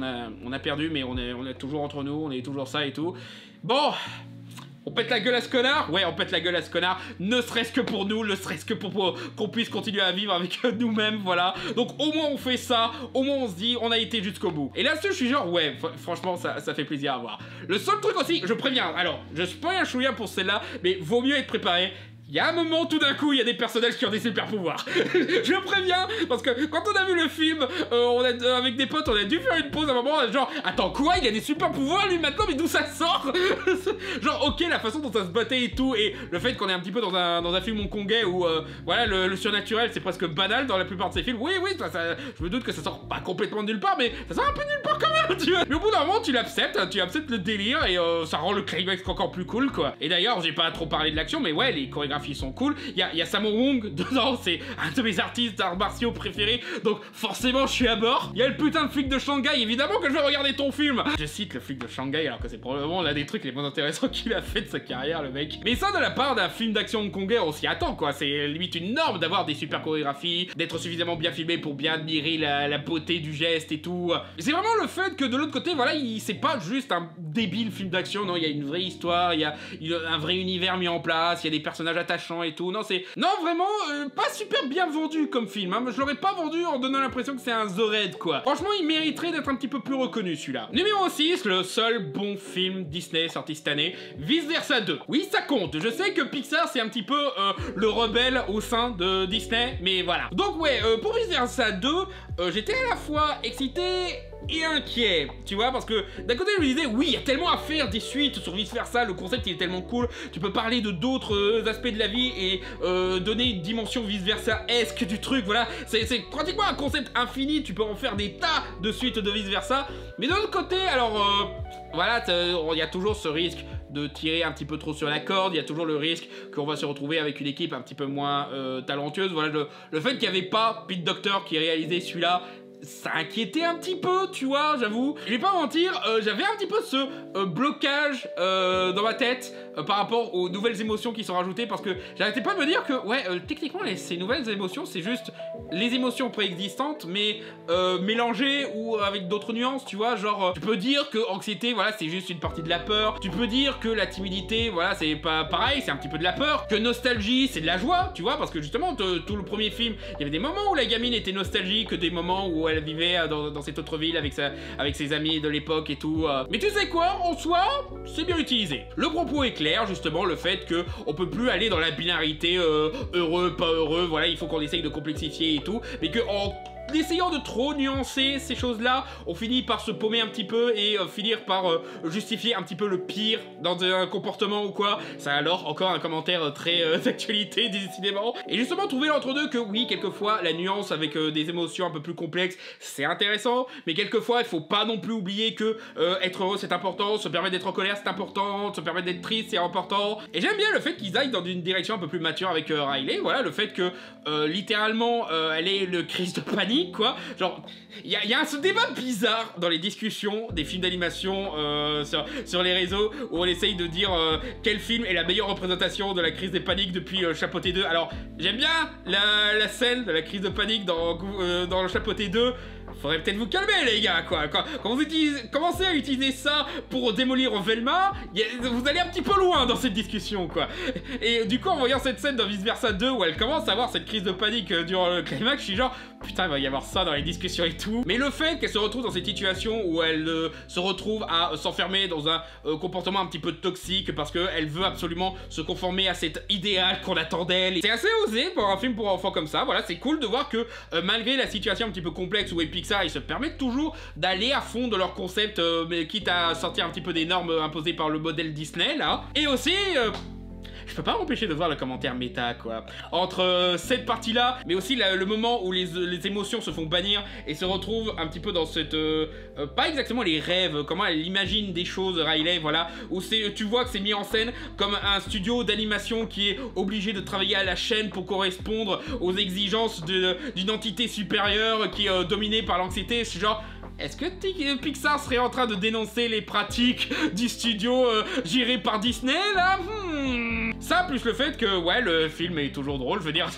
on a perdu, mais on est toujours entre nous, on est toujours ça et tout. Bon... On pète la gueule à ce connard? Ouais, on pète la gueule à ce connard, ne serait-ce que pour nous, ne serait-ce que pour qu'on puisse continuer à vivre avec nous-mêmes, voilà. Donc au moins on fait ça, au moins on se dit, on a été jusqu'au bout. Et là-dessus, je suis genre, ouais, franchement, ça fait plaisir à voir. Le seul truc aussi, je préviens, alors, je spoil un chouïa pour celle-là, mais vaut mieux être préparé. Il y a un moment, tout d'un coup, il y a des personnages qui ont des super pouvoirs. Je préviens, parce que quand on a vu le film, avec des potes, on a dû faire une pause à un moment, genre, attends, quoi, il a des super pouvoirs, lui, maintenant, mais d'où ça sort? Genre, ok, la façon dont ça se battait et tout, et le fait qu'on est un petit peu dans un film hongkongais où, voilà, le surnaturel, c'est presque banal dans la plupart de ces films. Oui, je me doute que ça sort pas complètement de nulle part, mais ça sort un peu de nulle part quand même, tu vois. Mais au bout d'un moment, tu l'acceptes le délire, et ça rend le climax encore plus cool, quoi. Et d'ailleurs, j'ai pas trop parlé de l'action, mais ouais, les chorégraphies chorégraphies sont cool. Il y a Sammo Hung dedans, c'est un de mes artistes d'arts martiaux préférés, donc forcément je suis à bord. Il y a le putain de flic de Shanghai, évidemment que je vais regarder ton film. Je cite le flic de Shanghai alors que c'est probablement l'un des trucs les moins intéressants qu'il a fait de sa carrière, le mec. Mais ça, de la part d'un film d'action hongkongais, on s'y attend quoi. C'est limite une norme d'avoir des super chorégraphies, d'être suffisamment bien filmé pour bien admirer la beauté du geste et tout. C'est vraiment le fait que de l'autre côté, voilà, c'est pas juste un débile film d'action, non, il y a une vraie histoire, il y a un vrai univers mis en place, il y a des personnages attachants et tout. Non, c'est... Non, vraiment, pas super bien vendu comme film, hein. Je l'aurais pas vendu en donnant l'impression que c'est un The Raid, quoi. Franchement, il mériterait d'être un petit peu plus reconnu, celui-là. Numéro 6, le seul bon film Disney sorti cette année, Vice Versa 2. Oui, ça compte, je sais que Pixar, c'est un petit peu le rebelle au sein de Disney, mais voilà. Donc ouais, pour Vice Versa 2, j'étais à la fois excité et inquiet, tu vois, parce que d'un côté je me disais oui, il y a tellement à faire des suites sur Vice Versa, le concept il est tellement cool, tu peux parler de d'autres aspects de la vie et donner une dimension Vice Versa-esque du truc, voilà, c'est pratiquement un concept infini, tu peux en faire des tas de suites de Vice Versa, mais de l'autre côté, alors voilà, il y a toujours ce risque de tirer un petit peu trop sur la corde, il y a toujours le risque qu'on va se retrouver avec une équipe un petit peu moins talentueuse, voilà, le fait qu'il n'y avait pas Pete Docter qui réalisait celui-là, ça inquiétait un petit peu, tu vois, j'avoue. Je vais pas mentir, j'avais un petit peu ce blocage dans ma tête par rapport aux nouvelles émotions qui sont rajoutées, parce que j'arrêtais pas de me dire que, ouais, techniquement, ces nouvelles émotions, c'est juste les émotions préexistantes, mais mélangées ou avec d'autres nuances, tu vois, genre, tu peux dire que anxiété, voilà, c'est juste une partie de la peur, tu peux dire que la timidité, voilà, c'est pas pareil, c'est un petit peu de la peur, que nostalgie, c'est de la joie, tu vois, parce que justement, tout le premier film, il y avait des moments où la gamine était nostalgique, des moments où elle vivait dans cette autre ville avec ses amis de l'époque et tout. Mais tu sais quoi, en soi, c'est bien utilisé. Le propos est clair, justement, le fait que on peut plus aller dans la binarité heureux, pas heureux, voilà, il faut qu'on essaye de complexifier et tout, mais que en essayant de trop nuancer ces choses-là, on finit par se paumer un petit peu et finir par justifier un petit peu le pire dans un comportement ou quoi. Ça alors encore un commentaire très d'actualité décidément. Et justement trouver l'entre-deux que oui, quelquefois la nuance avec des émotions un peu plus complexes, c'est intéressant, mais quelquefois il faut pas non plus oublier que être heureux c'est important, se permettre d'être en colère c'est important, se permettre d'être triste c'est important. Et j'aime bien le fait qu'ils aillent dans une direction un peu plus mature avec Riley, voilà, le fait que littéralement elle ait le crise de panique, quoi, genre il y a ce débat bizarre dans les discussions des films d'animation sur les réseaux où on essaye de dire quel film est la meilleure représentation de la crise de panique depuis Chapeauté 2. Alors j'aime bien la scène de la crise de panique dans le Chapeauté 2. Faudrait peut-être vous calmer les gars, quoi. Quand vous commencez à utiliser ça pour démolir Velma, vous allez un petit peu loin dans cette discussion, quoi. Et du coup, en voyant cette scène dans Vice Versa 2 où elle commence à avoir cette crise de panique durant le climax, je suis genre, putain, il va y avoir ça dans les discussions et tout. Mais le fait qu'elle se retrouve dans cette situation où elle se retrouve à s'enfermer dans un comportement un petit peu toxique parce qu'elle veut absolument se conformer à cet idéal qu'on attend d'elle. C'est assez osé pour un film pour enfants comme ça, voilà, c'est cool de voir que malgré la situation un petit peu complexe où Pixar, ils se permettent toujours d'aller à fond de leur concept, mais quitte à sortir un petit peu des normes imposées par le modèle Disney, là. Et aussi... je peux pas m'empêcher de voir le commentaire méta, quoi. Entre cette partie-là, mais aussi le moment où les émotions se font bannir et se retrouvent un petit peu dans cette... pas exactement les rêves, comment elle imagine des choses, Riley, voilà, où tu vois que c'est mis en scène comme un studio d'animation qui est obligé de travailler à la chaîne pour correspondre aux exigences d'une entité supérieure qui est dominée par l'anxiété, c'est genre... Est-ce que Pixar serait en train de dénoncer les pratiques du studio géré par Disney, là? Ça, plus le fait que, ouais, le film est toujours drôle, je veux dire,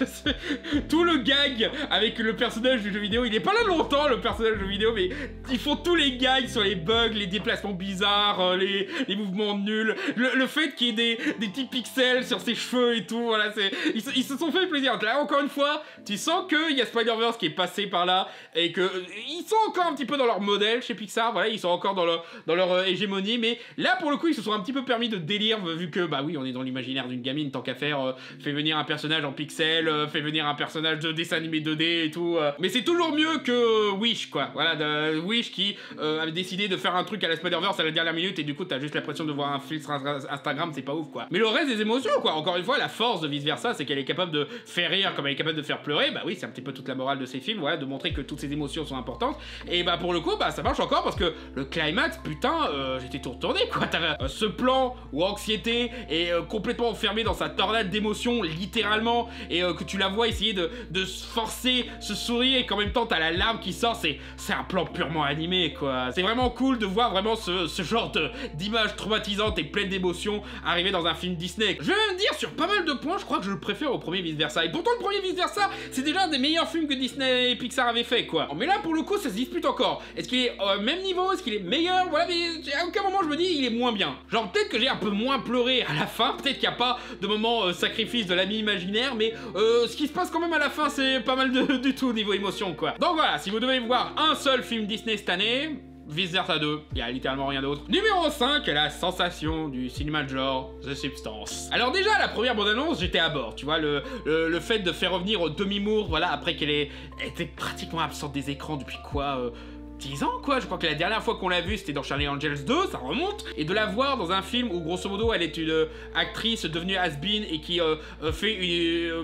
tout le gag avec le personnage du jeu vidéo, il est pas là longtemps, le personnage du jeu vidéo, mais ils font tous les gags sur les bugs, les déplacements bizarres, les mouvements nuls, le fait qu'il y ait des petits pixels sur ses cheveux et tout, voilà, ils se sont fait plaisir. Là, encore une fois, tu sens qu'il y a Spider-Verse qui est passé par là, et que ils sont encore un petit peu dans leur modèle chez Pixar, voilà, ils sont encore dans leur hégémonie, mais là, pour le coup, ils se sont un petit peu permis de délire, vu que, bah oui, on est dans l'imaginaire d'une gamine, tant qu'à faire, fait venir un personnage en pixels, fait venir un personnage de dessin animé 2D et tout, mais c'est toujours mieux que Wish, quoi, voilà, Wish qui avait décidé de faire un truc à la Spider-Verse à la dernière minute, et du coup, t'as juste l'impression de voir un filtre Instagram, c'est pas ouf, quoi. Mais le reste des émotions, quoi, encore une fois, la force de Vice Versa, c'est qu'elle est capable de faire rire comme elle est capable de faire pleurer, bah oui, c'est un petit peu toute la morale de ces films, voilà, de montrer que toutes ces émotions sont importantes, et bah pour le coup, bah ça marche encore, parce que le climax, putain, j'étais tout retourné, quoi, t'avais ce plan où anxiété est complètement enfermée dans sa tornade d'émotions, littéralement, et que tu la vois essayer de se forcer ce sourire, et qu'en même temps t'as la larme qui sort, c'est un plan purement animé, quoi. C'est vraiment cool de voir vraiment ce genre d'images traumatisantes et pleines d'émotions arriver dans un film Disney. Je vais même dire, sur pas mal de points, je crois que je le préfère au premier vice-versa. Et pourtant, le premier vice-versa, c'est déjà un des meilleurs films que Disney et Pixar avaient fait, quoi. Mais là, pour le coup, ça se dispute encore. Est-ce qu'il est au même niveau? Est-ce qu'il est meilleur? Voilà, mais à aucun moment je me dis, il est moins bien. Genre, peut-être que j'ai un peu moins pleuré à la fin, peut-être qu'il n'y a pas de moment sacrifice de l'ami imaginaire, mais ce qui se passe quand même à la fin, c'est pas mal du tout niveau émotion, quoi. Donc voilà, si vous devez voir un seul film Disney cette année, Vice-Versa 2, il y a littéralement rien d'autre. Numéro 5, la sensation du cinéma de genre, The Substance. Alors déjà, la première bande-annonce, j'étais à bord, tu vois, le fait de faire revenir Demi Moore, voilà, après qu'elle était pratiquement absente des écrans depuis quoi 10 ans, quoi. Je crois que la dernière fois qu'on l'a vue, c'était dans Charlie Angels 2, ça remonte. Et de la voir dans un film où, grosso modo, elle est une actrice devenue has-been et qui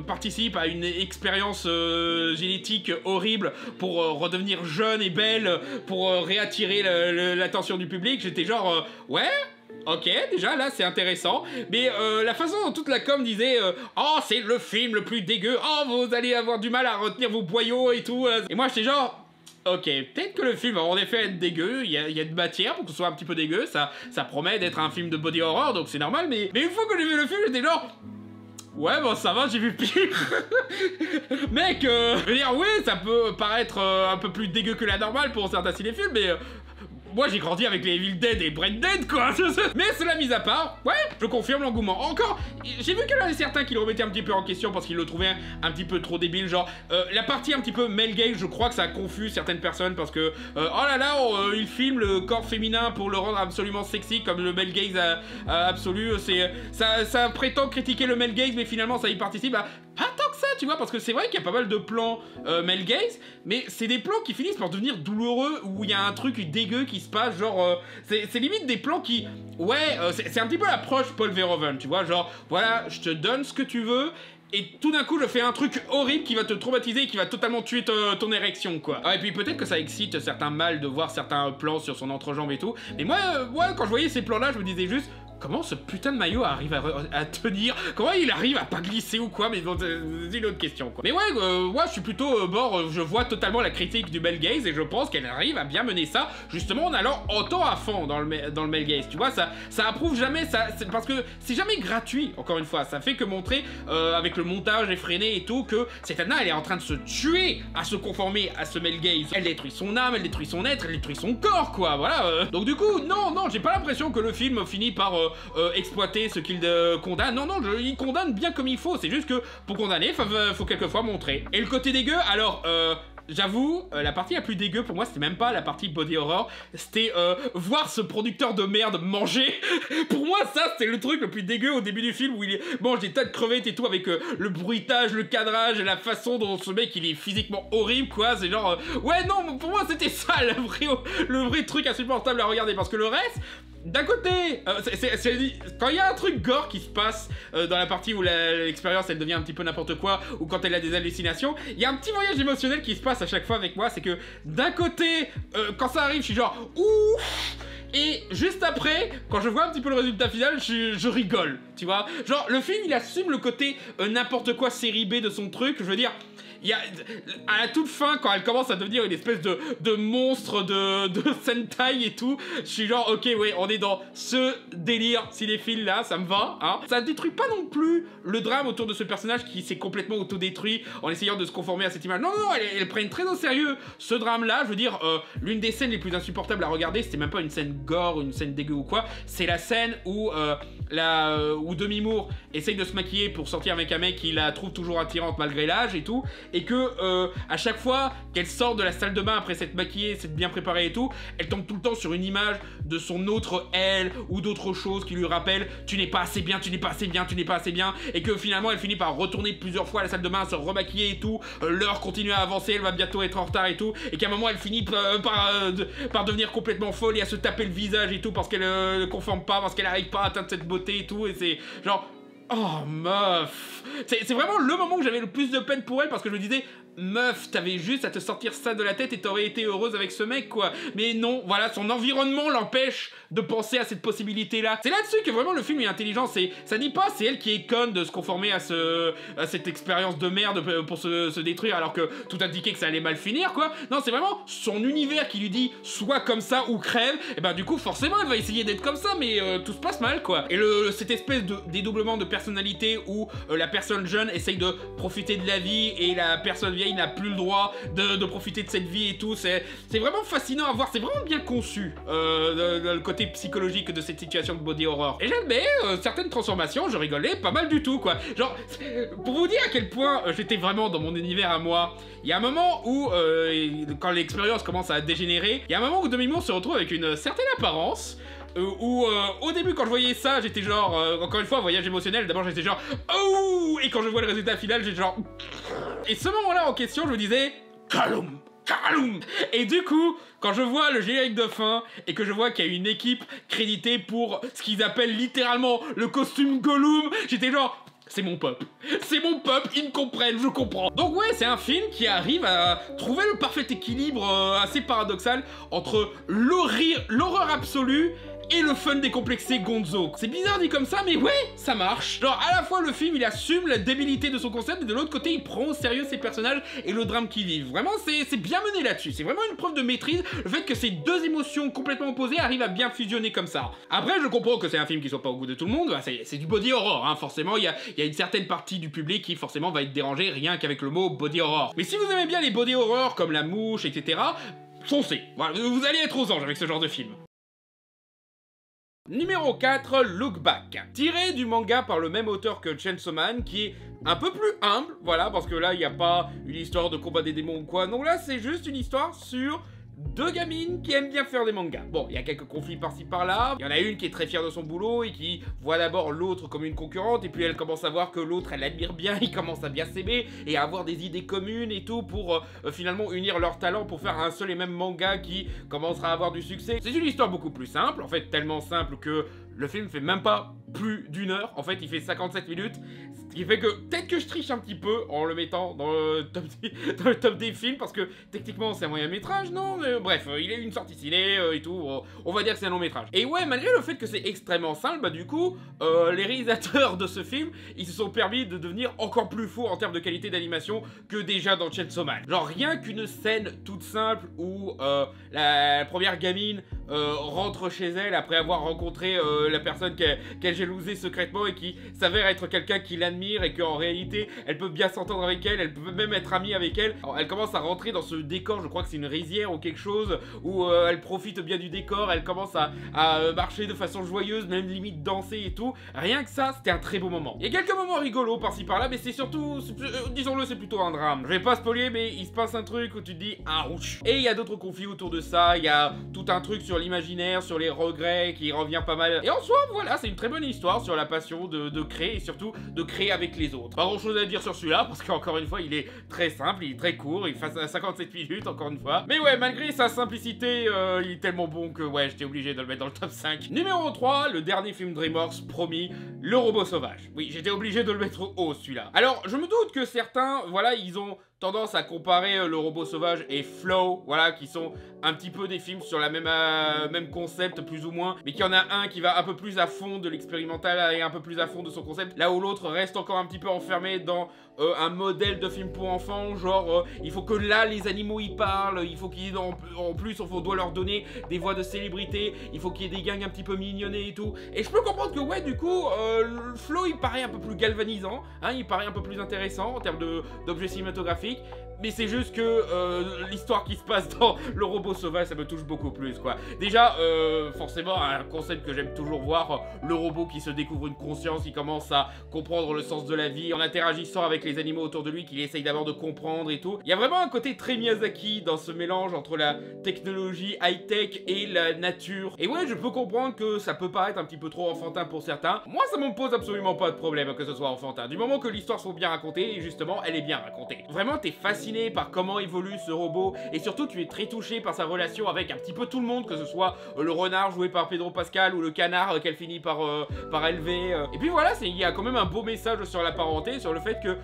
participe à une expérience génétique horrible pour redevenir jeune et belle, pour réattirer l'attention du public, j'étais genre, ouais. Ok, déjà là c'est intéressant, mais la façon dont toute la com disait oh c'est le film le plus dégueu, oh vous allez avoir du mal à retenir vos boyaux et tout, et moi j'étais genre ok, peut-être que le film va en effet être dégueu, il y a de matière pour que ce soit un petit peu dégueu, ça promet d'être un film de body horror, donc c'est normal, mais une fois que j'ai vu le film, j'étais genre... Ouais, bon, ça va, j'ai vu pire. Mec, je veux dire, oui, ça peut paraître un peu plus dégueu que la normale pour certains cinéfilms, mais... moi j'ai grandi avec les Evil Dead et Brain Dead, quoi. Mais cela mis à part, ouais, je confirme l'engouement. Encore, j'ai vu qu'il y en avait certains qui le remettaient un petit peu en question parce qu'ils le trouvaient un petit peu trop débile. Genre, la partie un petit peu male gaze, je crois que ça a confus certaines personnes parce que, oh là là, il filme le corps féminin pour le rendre absolument sexy comme le male gaze absolu. Ça prétend critiquer le male gaze, mais finalement ça y participe. Pas tant que ça, tu vois, parce que c'est vrai qu'il y a pas mal de plans male gaze, mais c'est des plans qui finissent par devenir douloureux, où il y a un truc dégueu qui se passe, genre, c'est limite des plans qui, ouais, c'est un petit peu l'approche Paul Verhoeven, tu vois, genre, voilà, je te donne ce que tu veux, et tout d'un coup je fais un truc horrible qui va te traumatiser et qui va totalement tuer ton érection, quoi. Ah, et puis peut-être que ça excite certains mâles de voir certains plans sur son entrejambe et tout, mais moi, quand je voyais ces plans-là, je me disais juste... comment ce putain de maillot arrive à tenir? Comment il arrive à pas glisser ou quoi? Mais bon, c'est une autre question, quoi. Mais ouais, je suis plutôt bord, je vois totalement la critique du male gaze et je pense qu'elle arrive à bien mener ça, justement en allant autant à fond dans le male gaze. Tu vois, ça approuve jamais, parce que c'est jamais gratuit, encore une fois. Ça fait que montrer, avec le montage effréné et tout, que cette Anna, elle est en train de se tuer à se conformer à ce male gaze. Elle détruit son âme, elle détruit son être, elle détruit son corps, quoi, voilà. Donc du coup, non, j'ai pas l'impression que le film finit par... exploiter ce qu'il condamne. Non, il condamne bien comme il faut. C'est juste que pour condamner, faut quelquefois montrer. Et le côté dégueu, alors, j'avoue, la partie la plus dégueu pour moi, c'était même pas la partie body horror, c'était voir ce producteur de merde manger. Pour moi, ça, c'était le truc le plus dégueu au début du film où il mange des tas de crevettes et tout avec le bruitage, le cadrage et la façon dont ce mec il est physiquement horrible, quoi. C'est genre, ouais, non, pour moi, c'était ça le vrai truc insupportable à regarder, parce que le reste. D'un côté, quand il y a un truc gore qui se passe dans la partie où l'expérience elle devient un petit peu n'importe quoi, ou quand elle a des hallucinations, il y a un petit voyage émotionnel qui se passe à chaque fois avec moi, c'est que d'un côté, quand ça arrive, je suis genre ouf, et juste après, quand je vois un petit peu le résultat final, je rigole, tu vois. Genre, le film il assume le côté n'importe quoi série B de son truc, je veux dire. À la toute fin, quand elle commence à devenir une espèce de monstre de Sentai et tout, je suis genre, ok, ouais, on est dans ce délire cinéphile là, ça me va, hein. Ça détruit pas non plus le drame autour de ce personnage qui s'est complètement autodétruit en essayant de se conformer à cette image. Non, elle prennent très au sérieux ce drame là. Je veux dire, l'une des scènes les plus insupportables à regarder, c'était même pas une scène gore, une scène dégueu ou quoi, c'est la scène où où Demi Moore essaye de se maquiller pour sortir avec un mec qui la trouve toujours attirante malgré l'âge et tout, et que à chaque fois qu'elle sort de la salle de bain après s'être maquillée, s'être bien préparée et tout, elle tombe tout le temps sur une image de son autre elle ou d'autres choses qui lui rappellent tu n'es pas assez bien, tu n'es pas assez bien, tu n'es pas assez bien, et que finalement elle finit par retourner plusieurs fois à la salle de bain, se remaquiller et tout, l'heure continue à avancer, elle va bientôt être en retard et tout, et qu'à un moment elle finit par devenir complètement folle et à se taper le visage et tout parce qu'elle ne conforme pas, parce qu'elle n'arrive pas à atteindre cette beauté et tout, et c'est genre... oh meuf, c'est vraiment le moment où j'avais le plus de peine pour elle, parce que je me disais meuf, t'avais juste à te sortir ça de la tête et t'aurais été heureuse avec ce mec, quoi. Mais non, voilà, son environnement l'empêche de penser à cette possibilité-là. C'est là-dessus que vraiment le film est intelligent. Ça dit pas c'est elle qui est conne de se conformer à cette expérience de merde pour se détruire alors que tout indiquait que ça allait mal finir, quoi. Non, c'est vraiment son univers qui lui dit soit comme ça ou crève. Et ben du coup, forcément, elle va essayer d'être comme ça, mais tout se passe mal, quoi. Et cette espèce de dédoublement de personnalité où la personne jeune essaye de profiter de la vie et la personne vieille n'a plus le droit de profiter de cette vie et tout. C'est vraiment fascinant à voir, c'est vraiment bien conçu le côté psychologique de cette situation de body horror. Et j'admets, certaines transformations, je rigolais pas mal du tout, quoi. Genre, pour vous dire à quel point j'étais vraiment dans mon univers à moi, il y a un moment où, quand l'expérience commence à dégénérer, il y a un moment où Demi Moore se retrouve avec une certaine apparence, où au début quand je voyais ça j'étais genre encore une fois voyage émotionnel, d'abord j'étais genre oh, et quand je vois le résultat final j'étais genre et ce moment là en question je me disais Kaloum. Et du coup, quand je vois le générique de fin et que je vois qu'il y a une équipe créditée pour ce qu'ils appellent littéralement le costume Gollum, j'étais genre c'est mon peuple, ils me comprennent, je comprends. Donc ouais, c'est un film qui arrive à trouver le parfait équilibre assez paradoxal entre l'horreur absolue et le fun décomplexé Gonzo. C'est bizarre dit comme ça, mais ouais, ça marche. Genre, à la fois, le film, il assume la débilité de son concept, et de l'autre côté, il prend au sérieux ses personnages et le drame qu'ils vivent. Vraiment, c'est bien mené là-dessus. C'est vraiment une preuve de maîtrise, le fait que ces deux émotions complètement opposées arrivent à bien fusionner comme ça. Après, je comprends que c'est un film qui soit pas au goût de tout le monde, bah, c'est du body horror, hein. Forcément, il y a une certaine partie du public qui, forcément, va être dérangée rien qu'avec le mot body horror. Mais si vous aimez bien les body horror, comme La Mouche, etc., foncez. Voilà, vous allez être aux anges avec ce genre de film. Numéro 4, Look Back. Tiré du manga par le même auteur que Chainsaw Man, qui est un peu plus humble, voilà, parce que là, il n'y a pas une histoire de combat des démons ou quoi. Non, là, c'est juste une histoire sur deux gamines qui aiment bien faire des mangas. Bon, il y a quelques conflits par-ci par-là. Il y en a une qui est très fière de son boulot et qui voit d'abord l'autre comme une concurrente, et puis elle commence à voir que l'autre, elle l'admire bien, ils commencent à bien s'aimer et à avoir des idées communes et tout pour finalement unir leurs talents pour faire un seul et même manga qui commencera à avoir du succès. C'est une histoire beaucoup plus simple, en fait tellement simple que le film fait même pas plus d'une heure, en fait il fait 57 minutes, ce qui fait que peut-être que je triche un petit peu en le mettant dans le top des films, parce que techniquement c'est un moyen métrage, non mais, bref, il est une sortie ciné et tout, on va dire que c'est un long métrage. Et ouais, malgré le fait que c'est extrêmement simple, bah du coup, les réalisateurs de ce film, ils se sont permis de devenir encore plus fous en termes de qualité d'animation que déjà dans Chainsaw Man. Genre rien qu'une scène toute simple où la première gamine rentre chez elle après avoir rencontré la personne qu'elle jalousait secrètement et qui s'avère être quelqu'un qui l'admire et qu'en réalité elle peut bien s'entendre avec elle peut même être amie avec elle. Alors, elle commence à rentrer dans ce décor, je crois que c'est une rizière ou quelque chose, où elle profite bien du décor, elle commence à marcher de façon joyeuse, même limite danser et tout. Rien que ça, c'était un très beau moment. Il y a quelques moments rigolos par-ci par-là, mais c'est surtout, disons-le, c'est plutôt un drame. Je vais pas spoiler, mais il se passe un truc où tu te dis ouch. Et il y a d'autres conflits autour de ça, il y a tout un truc sur l'imaginaire, sur les regrets qui revient pas mal. Et en soi, voilà, c'est une très bonne histoire sur la passion de créer et surtout de créer avec les autres. Pas grand chose à dire sur celui-là parce qu'encore une fois, il est très simple, il est très court, il fait 57 minutes encore une fois. Mais ouais, malgré sa simplicité, il est tellement bon que ouais, j'étais obligé de le mettre dans le top 5. Numéro 3, le dernier film DreamWorks promis, Le Robot Sauvage. Oui, j'étais obligé de le mettre haut celui-là. Alors, je me doute que certains, voilà, ils ont tendance à comparer Le Robot Sauvage et Flow, voilà, qui sont un petit peu des films sur la même concept, plus ou moins, mais qu'il y en a un qui va un peu plus à fond de l'expérimental et un peu plus à fond de son concept, là où l'autre reste encore un petit peu enfermé dans un modèle de film pour enfants, genre il faut que là les animaux y parlent, il faut qu'il y ait en plus on doit leur donner des voix de célébrités, il faut qu'il y ait des gangs un petit peu mignonnés et tout. Et je peux comprendre que ouais, du coup Flow il paraît un peu plus galvanisant, hein, il paraît un peu plus intéressant en termes d'objets cinématographiques, mais c'est juste que l'histoire qui se passe dans Le Robot Sauvage, ça me touche beaucoup plus, quoi. Déjà, forcément, un concept que j'aime toujours voir, le robot qui se découvre une conscience, qui commence à comprendre le sens de la vie, en interagissant avec les animaux autour de lui, qu'il essaye d'abord de comprendre et tout. Il y a vraiment un côté très Miyazaki dans ce mélange entre la technologie high-tech et la nature. Et ouais, je peux comprendre que ça peut paraître un petit peu trop enfantin pour certains. Moi, ça me pose absolument pas de problème que ce soit enfantin. Du moment que l'histoire soit bien racontée, et justement, elle est bien racontée. Vraiment, t'es fasciné fasciné par comment évolue ce robot, et surtout tu es très touché par sa relation avec un petit peu tout le monde, que ce soit le renard joué par Pedro Pascal ou le canard qu'elle finit par élever. Et puis voilà, il y a quand même un beau message sur la parenté, sur le fait que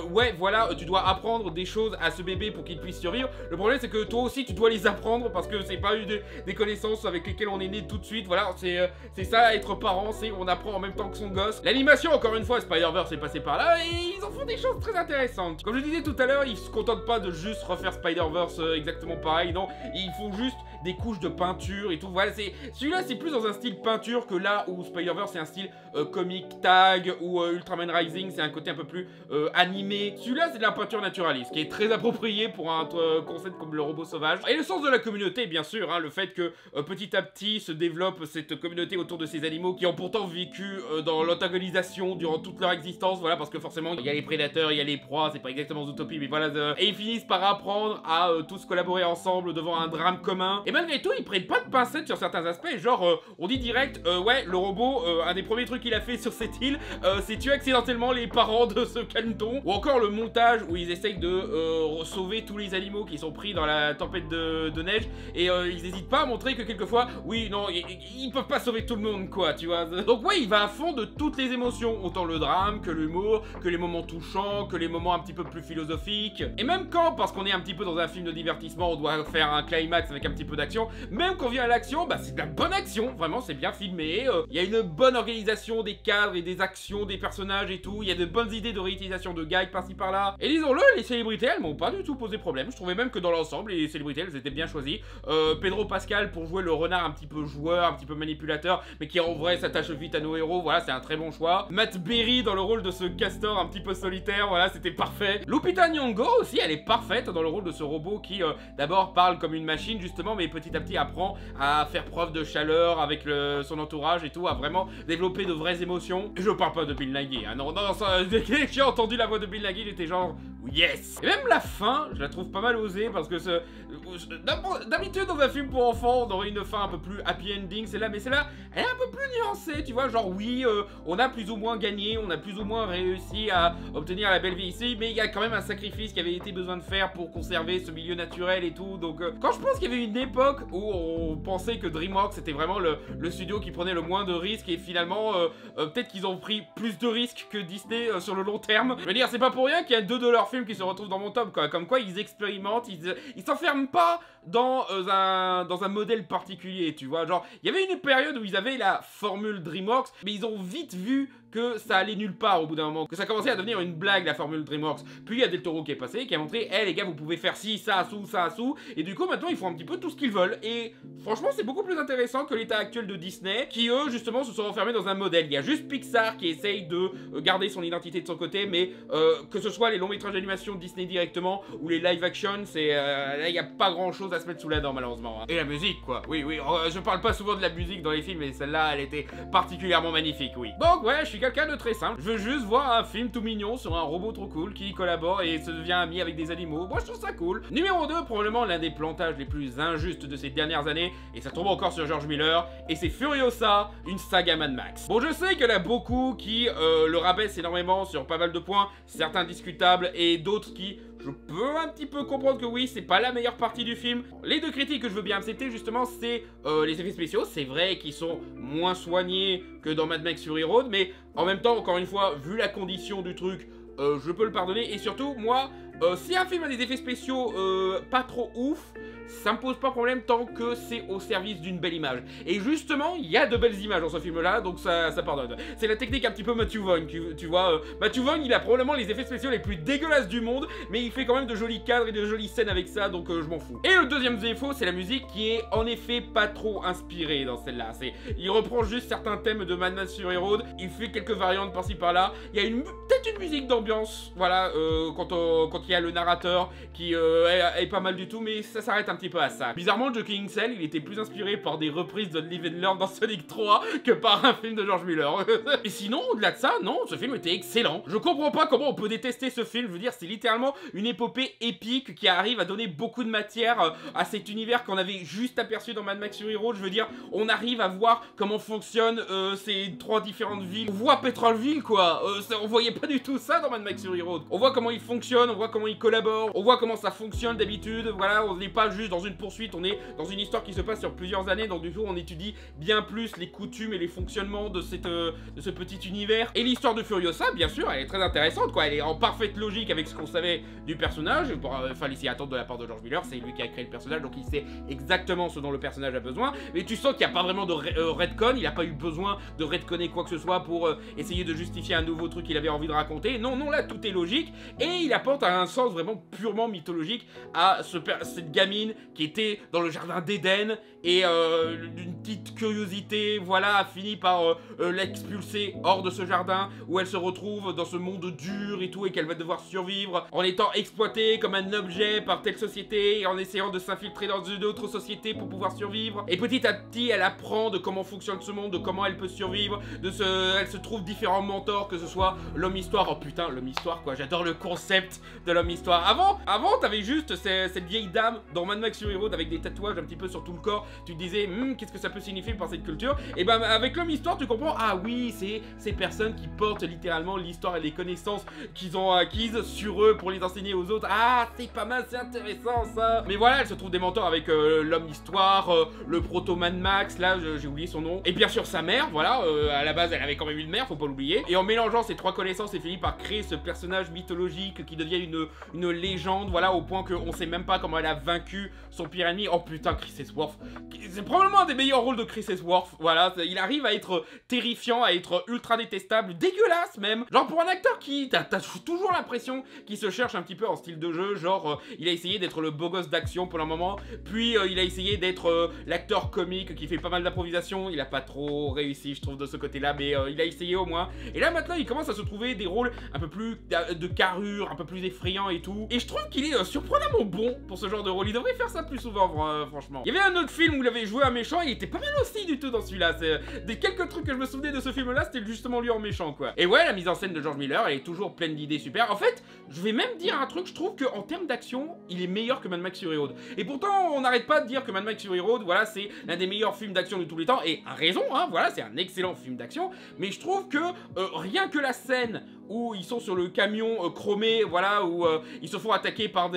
ouais voilà, tu dois apprendre des choses à ce bébé pour qu'il puisse survivre. Le problème c'est que toi aussi tu dois les apprendre, parce que c'est pas eu des connaissances avec lesquelles on est né tout de suite. Voilà, c'est ça être parent, c'est on apprend en même temps que son gosse. L'animation, encore une fois, Spider-Verse est passé par là et ils en font des choses très intéressantes. Comme je disais tout à l'heure, ils se contentent pas de juste refaire Spider-Verse exactement pareil, non, ils font juste des couches de peinture et tout. Voilà, celui-là c'est plus dans un style peinture que là où Spider-Verse c'est un style comic tag, ou Ultraman Rising c'est un côté un peu plus animé. Celui-là c'est de la peinture naturaliste qui est très approprié pour un concept comme le robot sauvage. Et le sens de la communauté, bien sûr, hein, le fait que petit à petit se développe cette communauté autour de ces animaux qui ont pourtant vécu dans l'antagonisation durant toute leur existence. Voilà, parce que forcément il y a les prédateurs, il y a les proies, c'est pas exactement Zootopie, mais voilà, et ils finissent par apprendre à tous collaborer ensemble devant un drame commun. Et malgré tout, ils prennent pas de pincettes sur certains aspects, genre on dit direct, ouais, le robot, un des premiers trucs qu'il a fait sur cette île, c'est tuer accidentellement les parents de ce caneton. Ou encore le montage où ils essayent de sauver tous les animaux qui sont pris dans la tempête de neige, et ils n'hésitent pas à montrer que quelquefois, oui, non, ils peuvent pas sauver tout le monde, quoi, tu vois. Donc ouais, il va à fond de toutes les émotions, autant le drame que l'humour, que les moments touchants, que les moments un petit peu plus philosophiques. Et même quand, parce qu'on est un petit peu dans un film de divertissement, on doit faire un climax avec un petit peu d'action, même quand vient à l'action, bah c'est de la bonne action, vraiment c'est bien filmé, il y a une bonne organisation des cadres et des actions des personnages et tout, il y a de bonnes idées de réutilisation de gags par-ci par-là. Et disons-le, les célébrités elles m'ont pas du tout posé problème, je trouvais même que dans l'ensemble les célébrités elles étaient bien choisies. Pedro Pascal pour jouer le renard un petit peu joueur, un petit peu manipulateur, mais qui en vrai s'attache vite à nos héros, voilà c'est un très bon choix. Matt Berry dans le rôle de ce castor un petit peu solitaire, voilà c'était parfait. Lupita Nyong'o aussi, elle est parfaite dans le rôle de ce robot qui d'abord parle comme une machine justement, mais petit à petit apprend à faire preuve de chaleur avec son entourage et tout, à vraiment développer de vraies émotions. Et je parle pas de Bill Nighy, hein, non, dès que j'ai entendu la voix de Bill Nighy, j'étais genre yes. Et même la fin, je la trouve pas mal osée, parce que d'habitude dans un film pour enfants, on aurait une fin un peu plus happy ending, celle-là, mais celle-là, elle est un peu plus nuancée, tu vois, genre oui, on a plus ou moins gagné, on a plus ou moins réussi à obtenir la belle vie ici, mais il y a quand même un sacrifice qui avait été besoin de faire pour conserver ce milieu naturel et tout. Donc quand je pense qu'il y avait une époque où on pensait que DreamWorks c'était vraiment le studio qui prenait le moins de risques, et finalement peut-être qu'ils ont pris plus de risques que Disney sur le long terme. Je veux dire, c'est pas pour rien qu'il y a 2 de leurs films qui se retrouvent dans mon top, quoi. Comme quoi ils expérimentent, ils s'enferment pas dans un modèle particulier, tu vois. Genre, il y avait une période où ils avaient la formule DreamWorks, mais ils ont vite vu que ça allait nulle part au bout d'un moment, que ça commençait à devenir une blague la formule DreamWorks. Puis il y a Del Toro qui est passé, qui a montré, hey les gars, vous pouvez faire ci, ça, sous, et du coup maintenant ils font un petit peu tout ce qu'ils veulent. Et franchement c'est beaucoup plus intéressant que l'état actuel de Disney, qui eux justement se sont enfermés dans un modèle. Il y a juste Pixar qui essaye de garder son identité de son côté, mais que ce soit les longs métrages d'animation de Disney directement ou les live action, c'est là il n'y a pas grand chose à se mettre sous la dent malheureusement, hein. Et la musique quoi, oui, je parle pas souvent de la musique dans les films, mais celle-là elle était particulièrement magnifique, oui. Donc ouais, je suis quelqu'un de très simple, je veux juste voir un film tout mignon sur un robot trop cool qui collabore et se devient ami avec des animaux. Moi je trouve ça cool. Numéro 2, probablement l'un des plantages les plus injustes de ces dernières années, et ça tombe encore sur George Miller, et c'est Furiosa, une saga Mad Max. Bon, je sais qu'il y en a beaucoup qui le rabaissent énormément sur pas mal de points, certains discutables et d'autres qui, je peux un petit peu comprendre que oui, c'est pas la meilleure partie du film. Les deux critiques que je veux bien accepter justement, c'est les effets spéciaux. C'est vrai qu'ils sont moins soignés que dans Mad Max Fury Road, mais en même temps, encore une fois, vu la condition du truc, je peux le pardonner. Et surtout, moi, si un film a des effets spéciaux pas trop ouf, ça me pose pas problème tant que c'est au service d'une belle image. Et justement, il y a de belles images dans ce film-là, donc ça pardonne. C'est la technique un petit peu Matthew Vaughn, tu vois. Matthew Vaughn, il a probablement les effets spéciaux les plus dégueulasses du monde, mais il fait quand même de jolis cadres et de jolies scènes avec ça, donc je m'en fous. Et le deuxième défaut, c'est la musique qui est en effet pas trop inspirée dans celle-là. Il reprend juste certains thèmes de Mad Max Fury Road, il fait quelques variantes par-ci par-là. Il y a peut-être une musique d'ambiance, voilà, quand il y a le narrateur qui est pas mal du tout, mais ça s'arrête un petit peu à ça. Bizarrement, Joe Kingsell, il était plus inspiré par des reprises de Live and Learn dans Sonic 3 que par un film de George Miller. Et sinon, au-delà de ça, non, ce film était excellent. Je comprends pas comment on peut détester ce film. Je veux dire, c'est littéralement une épopée épique qui arrive à donner beaucoup de matière à cet univers qu'on avait juste aperçu dans Mad Max Fury Road. Je veux dire, on arrive à voir comment fonctionnent ces 3 différentes villes. On voit Petrolville, quoi. On voyait pas du tout ça dans Mad Max Fury Road. On voit comment il fonctionne, on voit comment ils collaborent, on voit comment ça fonctionne d'habitude, voilà, on n'est pas juste dans une poursuite, on est dans une histoire qui se passe sur plusieurs années, donc du coup on étudie bien plus les coutumes et les fonctionnements de ce petit univers. Et l'histoire de Furiosa, bien sûr, elle est très intéressante, quoi, elle est en parfaite logique avec ce qu'on savait du personnage, fallait s'y attendre de la part de George Miller, c'est lui qui a créé le personnage, donc il sait exactement ce dont le personnage a besoin, mais tu sens qu'il n'y a pas vraiment de retcon, il n'a pas eu besoin de retconner quoi que ce soit pour essayer de justifier un nouveau truc qu'il avait envie de raconter. Non, non, là tout est logique et il apporte un sens vraiment purement mythologique à cette gamine qui était dans le jardin d'Éden et d'une petite curiosité, voilà, a fini par l'expulser hors de ce jardin où elle se retrouve dans ce monde dur et tout et qu'elle va devoir survivre en étant exploitée comme un objet par telle société et en essayant de s'infiltrer dans une autre société pour pouvoir survivre. Et petit à petit, elle apprend de comment fonctionne ce monde, de comment elle peut survivre, elle se trouve différents mentors, que ce soit l'homme-histoire. Oh putain, l'homme-histoire, quoi, j'adore le concept de l'homme-histoire. Avant, t'avais juste cette vieille dame dans Mad Max Fury Road avec des tatouages un petit peu sur tout le corps. Tu te disais, qu'est-ce que ça peut signifier par cette culture? Et ben, avec l'homme-histoire, tu comprends, ah oui, c'est ces personnes qui portent littéralement l'histoire et les connaissances qu'ils ont acquises sur eux pour les enseigner aux autres. Ah, c'est pas mal, c'est intéressant ça. Mais voilà, elle se trouve des mentors avec l'homme-histoire, le proto-Mad Max, là, j'ai oublié son nom. Et bien sûr, sa mère, voilà, à la base, elle avait quand même une mère, faut pas l'oublier. Et en mélangeant ces trois connaissances, elle finit par créer ce personnage mythologique qui devient une légende, voilà, au point qu'on sait même pas comment elle a vaincu son pire ennemi. Oh putain, Chris Hemsworth. C'est probablement un des meilleurs rôles de Chris Hemsworth, voilà. Il arrive à être terrifiant, à être ultra détestable, dégueulasse même. Genre pour un acteur qui, t'as toujours l'impression qu'il se cherche un petit peu en style de jeu, genre il a essayé d'être le beau gosse d'action pour un moment, puis il a essayé d'être l'acteur comique qui fait pas mal d'improvisation, il a pas trop réussi je trouve de ce côté-là, mais il a essayé au moins. Et là maintenant il commence à se trouver des rôles un peu plus de carrure, un peu plus effrayants et tout. Et je trouve qu'il est surprenamment bon pour ce genre de rôle, il devrait faire ça plus souvent franchement. Il y avait un autre film où il avait joué un méchant, il était pas mal aussi du tout dans celui-là. Des quelques trucs que je me souvenais de ce film-là, c'était justement lui en méchant quoi. Et ouais, la mise en scène de George Miller, elle est toujours pleine d'idées super. En fait, je vais même dire un truc, je trouve qu'en termes d'action, il est meilleur que Mad Max Fury Road. Et pourtant, on n'arrête pas de dire que Mad Max Fury Road, voilà, c'est l'un des meilleurs films d'action de tous les temps, et à raison, hein, voilà, c'est un excellent film d'action, mais je trouve que rien que la scène où ils sont sur le camion chromé, voilà, où ils se font attaquer par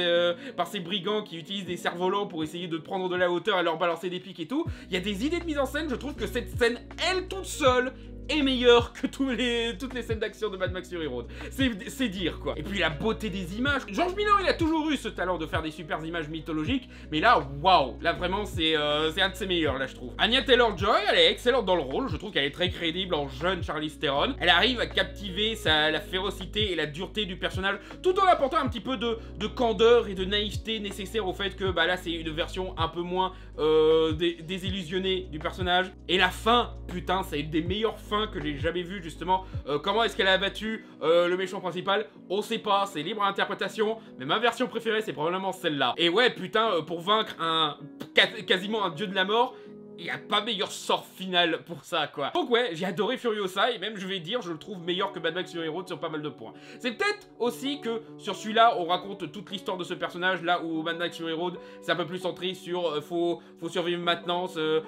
ces brigands qui utilisent des cerfs-volants pour essayer de prendre de la hauteur et leur balancer des pics et tout, il y a des idées de mise en scène, je trouve que cette scène, elle toute seule, est meilleur que toutes les scènes d'action de Mad Max Fury Road. C'est dire quoi. Et puis la beauté des images. George Miller, il a toujours eu ce talent de faire des super images mythologiques, mais là, waouh, là vraiment c'est un de ses meilleurs là je trouve. Anya Taylor-Joy, elle est excellente dans le rôle, je trouve qu'elle est très crédible en jeune Charlize Theron. Elle arrive à captiver la férocité et la dureté du personnage, tout en apportant un petit peu de candeur et de naïveté nécessaire au fait que bah là c'est une version un peu moins désillusionnée du personnage. Et la fin, putain, c'est une des meilleures fins que j'ai jamais vu justement. Comment est-ce qu'elle a abattu le méchant principal? On sait pas, c'est libre à interprétation, mais ma version préférée c'est probablement celle-là. Et ouais putain, pour vaincre quasiment un dieu de la mort, il n'y a pas meilleur sort final pour ça quoi. Donc ouais, j'ai adoré Furiosa et même je vais dire je le trouve meilleur que Mad Max Fury Road sur pas mal de points. C'est peut-être aussi que sur celui-là on raconte toute l'histoire de ce personnage, là où Mad Max Fury Road c'est un peu plus centré sur faut survivre maintenant, ce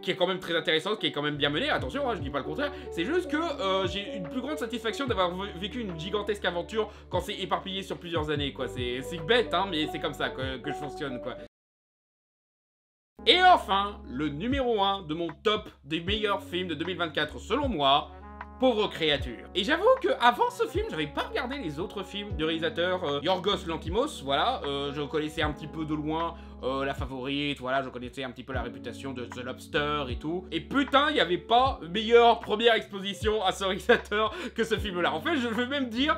qui est quand même très intéressant, ce qui est quand même bien mené, attention hein, je dis pas le contraire. C'est juste que j'ai une plus grande satisfaction d'avoir vécu une gigantesque aventure quand c'est éparpillé sur plusieurs années quoi. C'est bête hein, mais c'est comme ça que je fonctionne quoi. Et enfin, le numéro 1 de mon top des meilleurs films de 2024 selon moi, Pauvre créature. Et j'avoue que avant ce film, j'avais pas regardé les autres films du réalisateur Yorgos Lanthimos, voilà, je connaissais un petit peu de loin La Favorite, voilà, je connaissais un petit peu la réputation de The Lobster et tout. Et putain, il n'y avait pas meilleure première exposition à ce réalisateur que ce film-là. En fait, je veux même dire,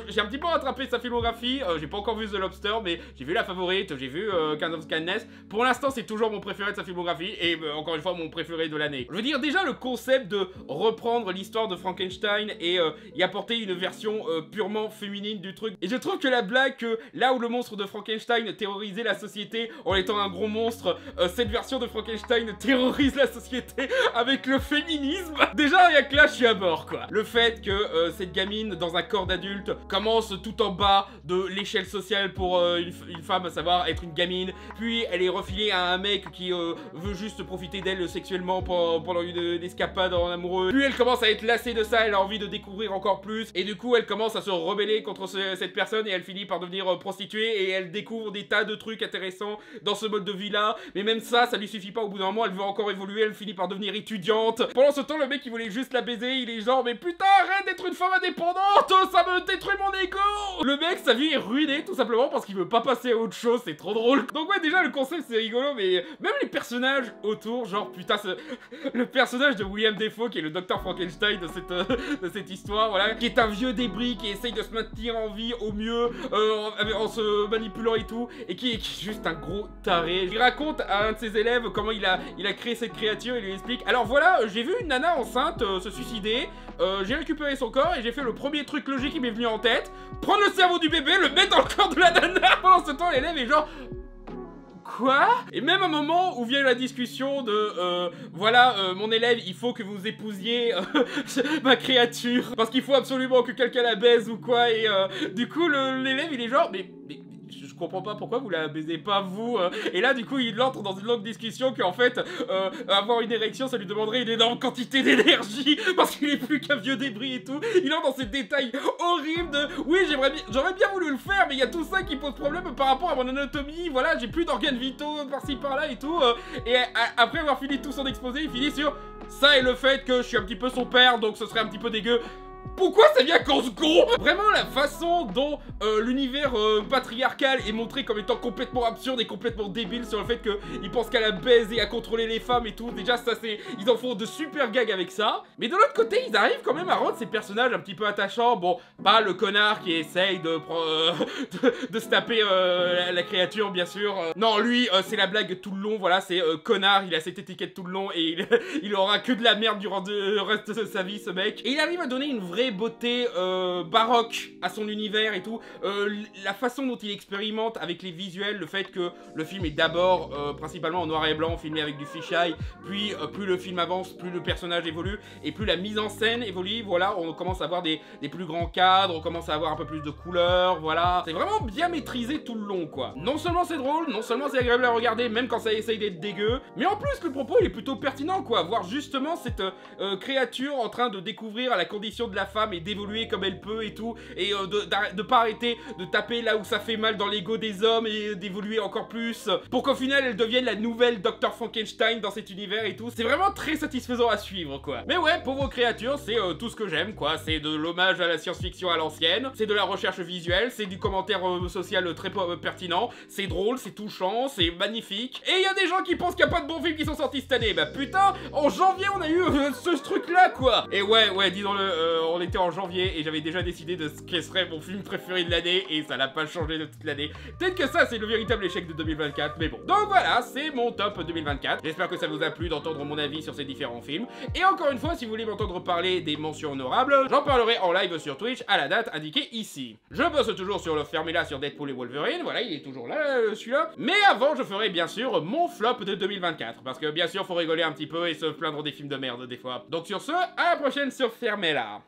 j'ai un petit peu rattrapé sa filmographie, j'ai pas encore vu The Lobster, mais j'ai vu La Favorite, j'ai vu Kind of Kindness. Pour l'instant, c'est toujours mon préféré de sa filmographie, et encore une fois, mon préféré de l'année. Je veux dire, déjà, le concept de reprendre l'histoire de Frankenstein et y apporter une version purement féminine du truc. Et je trouve que la blague que là où le monstre de Frankenstein terrorisait la société, en étant un gros monstre, cette version de Frankenstein terrorise la société avec le féminisme. Déjà, rien que là, je suis à bord, quoi. Le fait que cette gamine, dans un corps d'adulte, commence tout en bas de l'échelle sociale pour une femme, à savoir être une gamine, puis elle est refilée à un mec qui veut juste profiter d'elle sexuellement pendant une escapade en amoureux, puis elle commence à être lassée de ça, elle a envie de découvrir encore plus, et du coup elle commence à se rebeller contre cette personne, et elle finit par devenir prostituée, et elle découvre des tas de trucs intéressants dans ce mode de vie là, mais même ça lui suffit pas, au bout d'un moment elle veut encore évoluer, elle finit par devenir étudiante. Pendant ce temps, le mec il voulait juste la baiser, il est genre mais putain arrête d'être une femme indépendante, ça me détruit mon ego. Le mec, sa vie est ruinée tout simplement parce qu'il veut pas passer à autre chose, c'est trop drôle. Donc ouais, déjà le concept c'est rigolo, mais même les personnages autour, genre putain, le personnage de William Dafoe qui est le docteur Frankenstein de cette histoire, voilà, qui est un vieux débris qui essaye de se maintenir en vie au mieux en se manipulant et tout, et qui est juste un gros taré. Il raconte à un de ses élèves comment il a créé cette créature, il lui explique, alors voilà, j'ai vu une nana enceinte se suicider, j'ai récupéré son corps et j'ai fait le premier truc logique qui m'est venu en tête, prendre le cerveau du bébé, le mettre dans le corps de la nana. Pendant ce temps, l'élève est genre... Quoi? Et même un moment où vient la discussion de voilà, mon élève, il faut que vous épousiez ma créature parce qu'il faut absolument que quelqu'un la baise ou quoi, et du coup l'élève il est genre mais je comprends pas pourquoi vous la baisez pas vous, et là du coup il entre dans une longue discussion qu'en fait avoir une érection ça lui demanderait une énorme quantité d'énergie parce qu'il est plus qu'un vieux débris et tout. Il entre dans ces détails horribles de oui j'aurais bien voulu le faire mais il y a tout ça qui pose problème par rapport à mon anatomie, voilà, j'ai plus d'organes vitaux par-ci par-là et tout, et après avoir fini tout son exposé il finit sur ça et le fait que je suis un petit peu son père donc ce serait un petit peu dégueu. Pourquoi ça vient qu'en second? Vraiment la façon dont l'univers patriarcal est montré comme étant complètement absurde et complètement débile sur le fait qu'ils pensent qu'à la baise et à contrôler les femmes et tout, déjà ça c'est... Ils en font de super gags avec ça. Mais de l'autre côté ils arrivent quand même à rendre ces personnages un petit peu attachants. Bon, pas le connard qui essaye de se taper la créature bien sûr. Non lui c'est la blague tout le long, voilà, c'est connard, il a cette étiquette tout le long et il aura que de la merde durant le reste de sa vie ce mec. Et il arrive à donner une vraie beauté baroque à son univers et tout, la façon dont il expérimente avec les visuels, le fait que le film est d'abord principalement en noir et blanc, filmé avec du fisheye, puis plus le film avance, plus le personnage évolue, et plus la mise en scène évolue, voilà, on commence à avoir des plus grands cadres, on commence à avoir un peu plus de couleurs, voilà, c'est vraiment bien maîtrisé tout le long, quoi. Non seulement c'est drôle, non seulement c'est agréable à regarder, même quand ça essaye d'être dégueu, mais en plus le propos il est plutôt pertinent, quoi, voir justement cette créature en train de découvrir à la condition de la femme et d'évoluer comme elle peut et tout, et de pas arrêter de taper là où ça fait mal dans l'ego des hommes et d'évoluer encore plus pour qu'au final elle devienne la nouvelle Dr Frankenstein dans cet univers et tout. C'est vraiment très satisfaisant à suivre, quoi. Mais ouais, Pauvres créatures, c'est tout ce que j'aime, quoi. C'est de l'hommage à la science-fiction à l'ancienne, c'est de la recherche visuelle, c'est du commentaire social très pertinent, c'est drôle, c'est touchant, c'est magnifique. Et il y a des gens qui pensent qu'il n'y a pas de bons films qui sont sortis cette année. Bah putain, en janvier on a eu ce truc là, quoi. Et ouais, disons-le, on était en janvier et j'avais déjà décidé de ce qui serait mon film préféré de l'année et ça n'a pas changé de toute l'année. Peut-être que ça c'est le véritable échec de 2024, mais bon. Donc voilà, c'est mon top 2024. J'espère que ça vous a plu d'entendre mon avis sur ces différents films. Et encore une fois, si vous voulez m'entendre parler des mentions honorables, j'en parlerai en live sur Twitch à la date indiquée ici. Je bosse toujours sur le Fermela sur Deadpool et Wolverine, voilà, il est toujours là, celui-là. Mais avant, je ferai bien sûr mon flop de 2024, parce que bien sûr, faut rigoler un petit peu et se plaindre des films de merde des fois. Donc sur ce, à la prochaine sur Fermela.